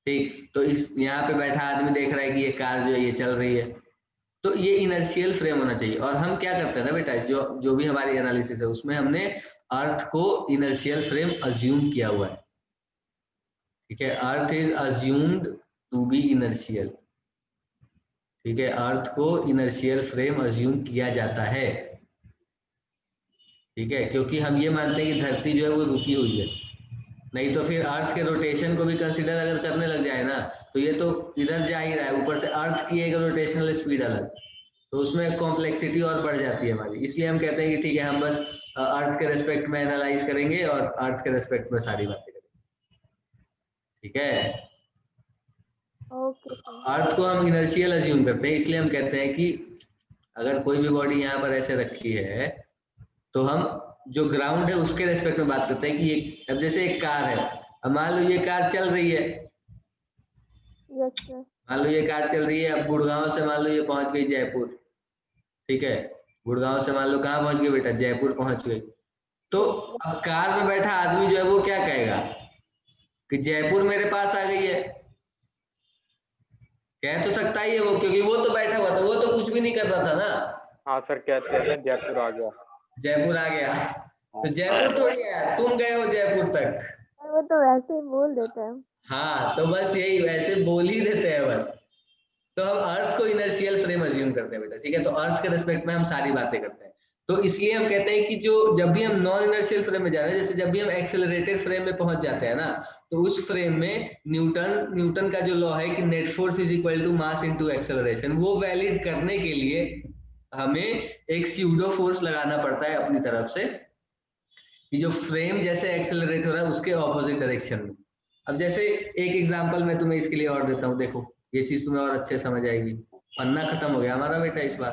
ठीक, तो इस यहाँ पे बैठा आदमी देख रहा है कि ये कार जो है ये चल रही है, तो ये इनर्शियल फ्रेम होना चाहिए। और हम क्या करते हैं ना बेटा, जो जो भी हमारी एनालिसिस है उसमें हमने अर्थ को इनर्शियल फ्रेम अज्यूम किया हुआ है। ठीक है, earth is assumed to be inertial. ठीक है, अर्थ को इनर्शियल फ्रेम अज्यूम किया जाता है। ठीक है, क्योंकि हम ये मानते हैं कि धरती जो है वो रुकी हुई है, नहीं तो फिर अर्थ के रोटेशन को भी कंसीडर अगर करने लग जाए ना, तो ये तो इधर जा ही रहा है, ऊपर से अर्थ की एक रोटेशनल स्पीड अलग, तो उसमें कॉम्प्लेक्सिटी और बढ़ जाती है हमारी। इसलिए हम कहते हैं कि ठीक है, हम बस अर्थ के रेस्पेक्ट में एनालाइज करेंगे और अर्थ के रेस्पेक्ट में सारी बातें करेंगे। ठीक है, ओके सर। अर्थ को हम इनर्शियल अज्यूम करते हैं, इसलिए हम कहते हैं कि अगर कोई भी बॉडी यहाँ पर ऐसे रखी है, तो हम जो ग्राउंड है उसके रेस्पेक्ट में बात करते हैं कि ये, अब जैसे एक कार है, अब मान लो ये कार चल रही है, यस सर। मान लो ये कार चल रही है, अब गुड़गांव से मान लो ये पहुंच गई जयपुर। ठीक है, गुड़गांव से मान लो कहाँ पहुंच गई बेटा, जयपुर पहुंच गई। तो अब कार में बैठा आदमी जो है वो क्या कहेगा कि जयपुर मेरे पास आ गई है, कह तो सकता ही है वो, क्योंकि वो तो बैठा हुआ था, वो तो कुछ भी नहीं कर रहा था ना। हाँ सर, कहते हैं ना जयपुर आ गया। जयपुर आ गया, तो जयपुर थोड़ी आया, तुम गए हो जयपुर तक। सर वो तो वैसे ही बोल देते हैं। हाँ, तो बस यही, वैसे बोल ही देते हैं बस। तो हम अर्थ को इनर्शियल फ्रेम अज्यूम करते हैं बेटा। ठीक है, तो अर्थ के रिस्पेक्ट में हम सारी बातें करते हैं, तो इसलिए हम कहते हैं कि जो जब भी हम नॉन इनर्शियल फ्रेम में जा रहे हैं, जैसे जब भी हम एक्सेलरेटेड फ्रेम में पहुंच जाते हैं ना, तो उस फ्रेम में न्यूटन का जो लॉ है कि net force is equal to mass into acceleration, वो वैलिड करने के लिए हमें एक स्यूडो फोर्स लगाना पड़ता है अपनी तरफ से, कि जो फ्रेम जैसे एक्सेलरेट हो रहा है उसके ऑपोजिट डायरेक्शन में। अब जैसे एक एग्जांपल मैं तुम्हें इसके लिए और देता हूँ, देखो ये चीज तुम्हें और अच्छे समझ आएगी। पन्ना खत्म हो गया हमारा बेटा इस बार,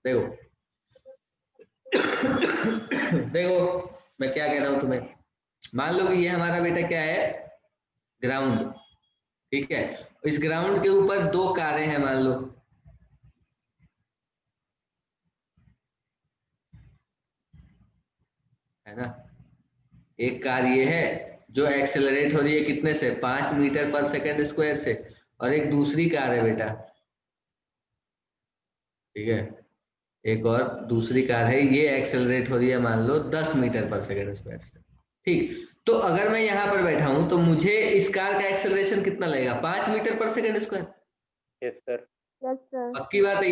देखो देखो मैं क्या कह रहा हूं तुम्हें, मान लो कि ये हमारा बेटा क्या है, ग्राउंड। ठीक है, इस ग्राउंड के ऊपर दो कारें हैं मान लो, है ना, एक कार ये है जो एक्सेलरेट हो रही है कितने से, 5 मीटर पर सेकंड स्क्वायर से, और एक दूसरी कार है बेटा ठीक है, एक और दूसरी कार है, ये एक्सेलरेट हो रही है मान लो 10 मीटर पर सेकंड स्क्वायर से। ठीक, तो अगर मैं यहाँ पर बैठा हूं तो मुझे इस कार का एक्सेलरेशन कितना लगेगा? 5 metre per second square. Yes sir. Yes sir. पक्की बात है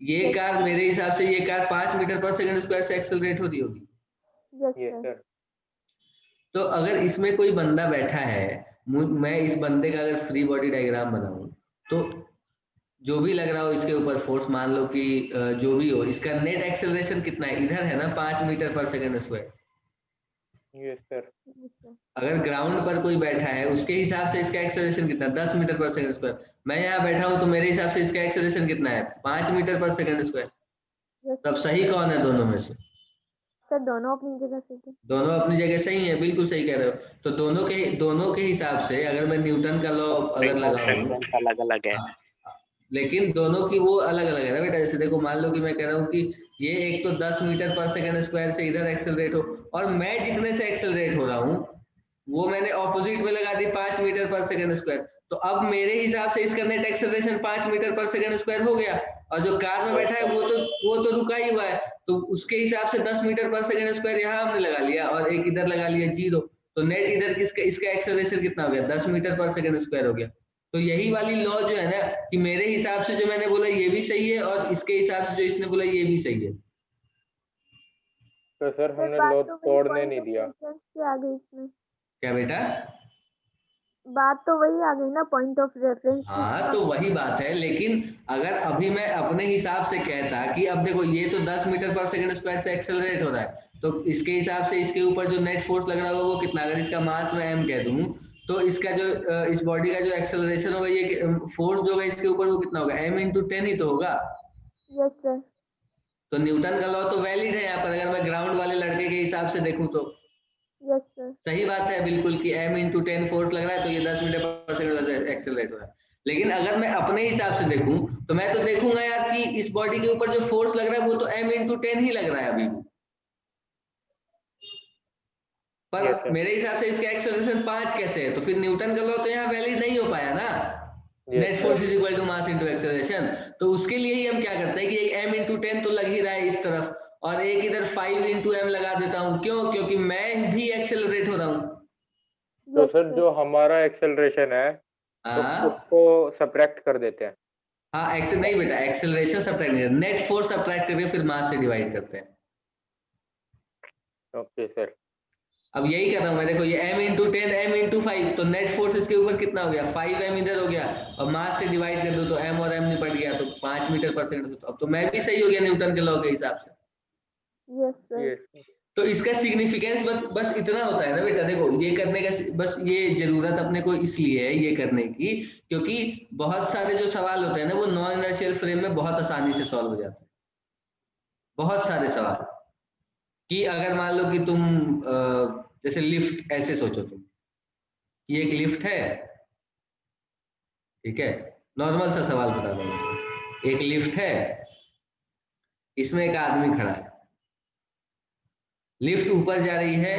ये कार मेरे हिसाब से ये car 5 metre per second square से एक्सेलरेट हो रही होगी। Yes yes sir. सर। तो अगर इसमें कोई बंदा बैठा है, मैं इस बंदे का अगर फ्री बॉडी डायग्राम बनाऊं तो जो भी लग रहा हो इसके ऊपर फोर्स, मान लो कि जो भी हो, इसका नेट एक्सेलरेशन कितना है? इधर है ना 5 metre per second square. Yes sir. अगर ग्राउंड पर कोई बैठा है उसके हिसाब से इसका एक्सेलरेशन कितना? 10 मीटर पर सेकंड स्क्वायर। मैं यहाँ बैठा हूं तो मेरे हिसाब से इसका एक्सेलरेशन कितना है? 5 मीटर पर सेकंड स्क्वायर। तब सही कौन है दोनों में से? सर दोनों अपनी जगह सही है। दोनों अपनी जगह सही है, बिल्कुल सही कह रहे हो। तो दोनों के हिसाब से अगर मैं न्यूटन का लॉ अगर लगाऊं, अलग अलग है। हाँ, लेकिन दोनों की वो अलग अलग है ना बेटा। जैसे देखो, मान लो कि मैं कह रहा हूँ कि ये एक तो 10 मीटर पर सेकंड स्क्वायर से इधर एक्सेलरेट हो, और मैं जितने से एक्सेलरेट हो रहा हूँ वो मैंने ऑपोजिट में लगा दी 5 मीटर पर सेकंड स्क्वायर। तो अब मेरे हिसाब से इसका net acceleration 5 metre per second square हो गया, और जो कार में बैठा है वो तो रुका ही हुआ है, तो उसके हिसाब से 10 मीटर पर सेकंड स्क्वायर यहाँ हमने लगा लिया और एक इधर लगा लिया 0। तो नेट इधर इसका एक्सेलरेशन कितना हो गया? 10 मीटर पर सेकंड स्क्वायर हो गया। तो यही वाली लॉ जो है ना, कि मेरे हिसाब से जो मैंने बोला ये भी सही है, और इसके हिसाब से जो इसने बोला ये भी सही है। तो सर हमने बात लॉ तो वही तोड़ने point नहीं of दिया। reference से आ गई इसमें। क्या बेटा? बात तो वही आ गई ना, पॉइंट ऑफ रेफरेंस। हाँ, तो वही बात है। लेकिन अगर अभी मैं अपने हिसाब से कहता कि अब देखो ये तो 10 मीटर पर सेकंड स्क्वायर से एक्सेलरेट हो रहा है, तो इसके हिसाब से इसके ऊपर जो नेट फोर्स लग रहा होगा वो कितना? अगर इसका मास मैं m कह दूं तो इसका जो इस बॉडी का जो एक्सेलरेशन होगा, ये फोर्स जो होगा इसके ऊपर वो कितना होगा? m इंटू 10 ही तो होगा। Yes sir. तो न्यूटन का लॉ तो वैलिड है यहाँ पर, अगर मैं ग्राउंड वाले लड़के के हिसाब से देखूं तो। Yes sir. सही बात है बिल्कुल कि m इंटू 10 फोर्स लग रहा है, तो ये 10 मीटर पर सेकंड एक्सेलरेट हो रहा है। लेकिन अगर मैं अपने हिसाब से देखूं तो मैं तो देखूंगा यार कि इस बॉडी के ऊपर जो फोर्स लग रहा है वो तो m इंटू 10 ही लग रहा है अभी भी, पर मेरे हिसाब से इसका एक्सेलरेशन 5 कैसे है? तो फिर न्यूटन का लॉ तो यहाँ वैलिड नहीं हो पाया ना। Net force is equal to mass into acceleration. तो उसके लिए ही हम क्या करते हैं कि एक m इंटू 10 तो लग ही रहा है इस तरफ, और एक इधर 5 इंटू m लगा देता हूँ। क्यों? क्योंकि मैं भी एक्सेलरेट हो रहा हूँ। तो सर जो हमारा एक्सेलरेशन है तो उसको सब्ट्रैक्ट कर देते हैं। हाँ, नहीं बेटा, एक्सेलरेशन सब्ट्रैक्ट नहीं, नेट फोर्स सब्ट्रैक्ट करके फिर मास से डिवाइड करते हैं। Okay sir. अब यही कर रहा हूं मैं, देखो ये m इंटू 10 m इंटू 5, तो नेट फोर्स इसके ऊपर कितना हो गया? 5m इधर हो गया, और मास से डिवाइड कर दो तो m और m निपट गया, तो 5 मीटर पर सेकंड। तो अब तो मैं भी सही हो गया न्यूटन के लॉ के हिसाब से। Yes sir. तो इसका सिग्निफिकेंस बस इतना होता है ना बेटा। देखो, ये करने का बस ये जरूरत अपने को इसलिए है ये करने की, क्योंकि बहुत सारे जो सवाल होते हैं ना वो नॉन इनर्शियल फ्रेम में बहुत आसानी से सॉल्व हो जाते हैं। बहुत सारे सवाल कि अगर मान लो कि तुम जैसे लिफ्ट, ऐसे सोचो तुम, ये एक लिफ्ट है, ठीक है, नॉर्मल सा सवाल बता दो। एक लिफ्ट है, इसमें एक आदमी खड़ा है, लिफ्ट ऊपर जा रही है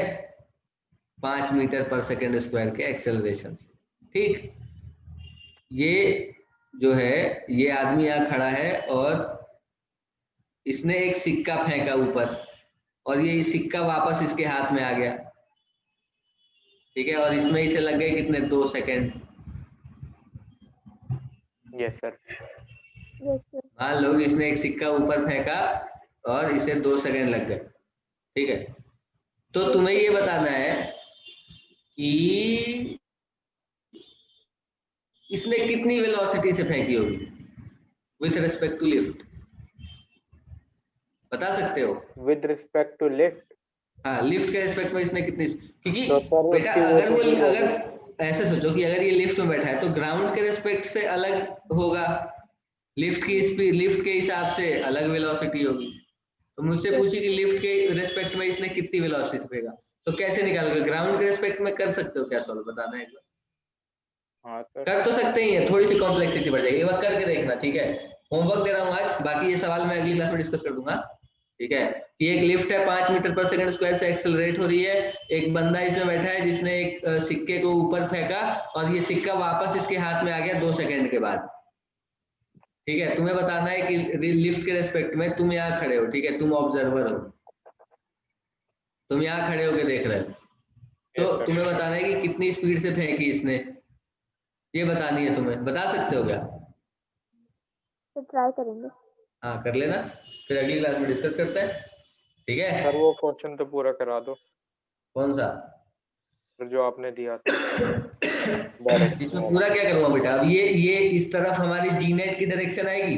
5 मीटर पर सेकंड स्क्वायर के एक्सेलरेशन से। ठीक, ये जो है ये आदमी यहाँ खड़ा है और इसने एक सिक्का फेंका ऊपर, और ये सिक्का वापस इसके हाथ में आ गया, ठीक है, और इसमें इसे लग गए कितने? 2 सेकंड। Yes sir. मान लो इसने एक सिक्का ऊपर फेंका और इसे 2 सेकंड लग गए, ठीक है। तो तुम्हें ये बताना है कि इसने कितनी वेलोसिटी से फेंकी होगी विथ रिस्पेक्ट टू लिफ्ट, बता सकते हो? With respect to lift? हाँ, लिफ्ट के रिस्पेक्ट में इसने कितनी, क्योंकि तो बेटा अगर ऐसे सोचो कि अगर ये लिफ्ट में बैठा है तो ग्राउंड के रिस्पेक्ट से अलग होगा, लिफ्ट की स्पीड, लिफ्ट के हिसाब से अलग वेलोसिटी होगी। तो मुझसे पूछी कि लिफ्ट के रिस्पेक्ट में इसने कितनी वेलोसिटी से फेंका, तो कैसे निकालोगे? ग्राउंड के रिस्पेक्ट में कर सकते हो क्या सॉल्व? बताना है एक बार। हाँ सर। कर तो सकते ही है, थोड़ी सी कॉम्प्लेक्सिटी बढ़ जाएगी, एक बार करके देखना, ठीक है। होमवर्क दे रहा हूँ आज, बाकी ये सवाल मैं अगली क्लास में डिस्कस कर दूंगा, ठीक है। ये एक लिफ्ट है, 5 मीटर पर सेकंड स्क्वायर से एक्सेलरेट हो रही है, एक बंदा इसमें बैठा है जिसने एक सिक्के को ऊपर फेंका और ये सिक्का वापस इसके हाथ में आ गया 2 सेकंड के बाद, ठीक है, तुम्हें बताना है कि लिफ्ट के रेस्पेक्ट में तुम यहाँ खड़े हो, ठीक है, तुम ऑब्जर्वर हो, तुम यहाँ खड़े होके देख रहे हो, तो Yes, sir. तुम्हें बताना है कि कितनी स्पीड से फेंकी इसने, ये बतानी है तुम्हें। बता सकते हो क्या? तो ट्राई करेंगे। हाँ कर लेना, फिर अगली क्लास में डिस्कस करते हैं, ठीक है। सर वो क्वेश्चन तो पूरा करा दो कौन सा? जो आपने दिया था इसमें डायरेक्शन वाला। पूरा क्या करूंगा बेटा? अब ये इस तरफ हमारी जी नेट की डायरेक्शन आएगी,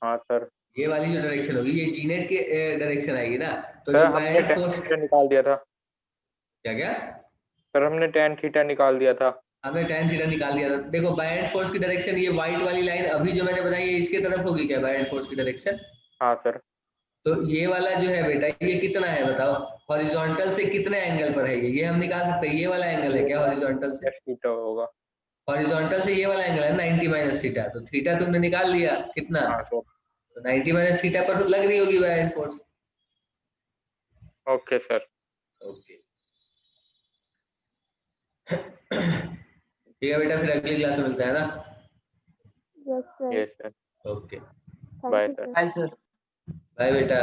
हाँ सर। ये वाली जो डायरेक्शन होगी ये जी नेट की डायरेक्शन आएगी ना, तो सर जो हमने बायएंड tan फोर्स, थीटा निकाल दिया था। क्या क्या? सर हमने tan थीटा निकाल दिया था। हमने tan थीटा निकाल दिया था। देखो बायएंड फोर्स की डायरेक्शन, ये व्हाइट वाली लाइन अभी जो मैंने बताई, ये इसके तरफ होगी क्या बायएंड फोर्स की डायरेक्शन? हाँ सर। तो ये वाला जो है बेटा, ये कितना है बताओ? हॉरिजॉन्टल से कितने एंगल पर है ये हम निकाल सकते हैं। ये वाला एंगल है क्या हॉरिजॉन्टल से? थीटा होगा। हॉरिजॉन्टल से ये वाला एंगल है 90 माइनस थीटा, तो थीटा तुमने निकाल लिया कितना? हाँ सर। तो 90 माइनस थीटा पर लग रही होगी BIND force. Okay sir. Okay ठीक है बेटा, फिर अगली क्लास में मिलता है ना। Yes sir. Yes sir. Okay thank bye you sir. Sir. Bye sir. Bye बेटा।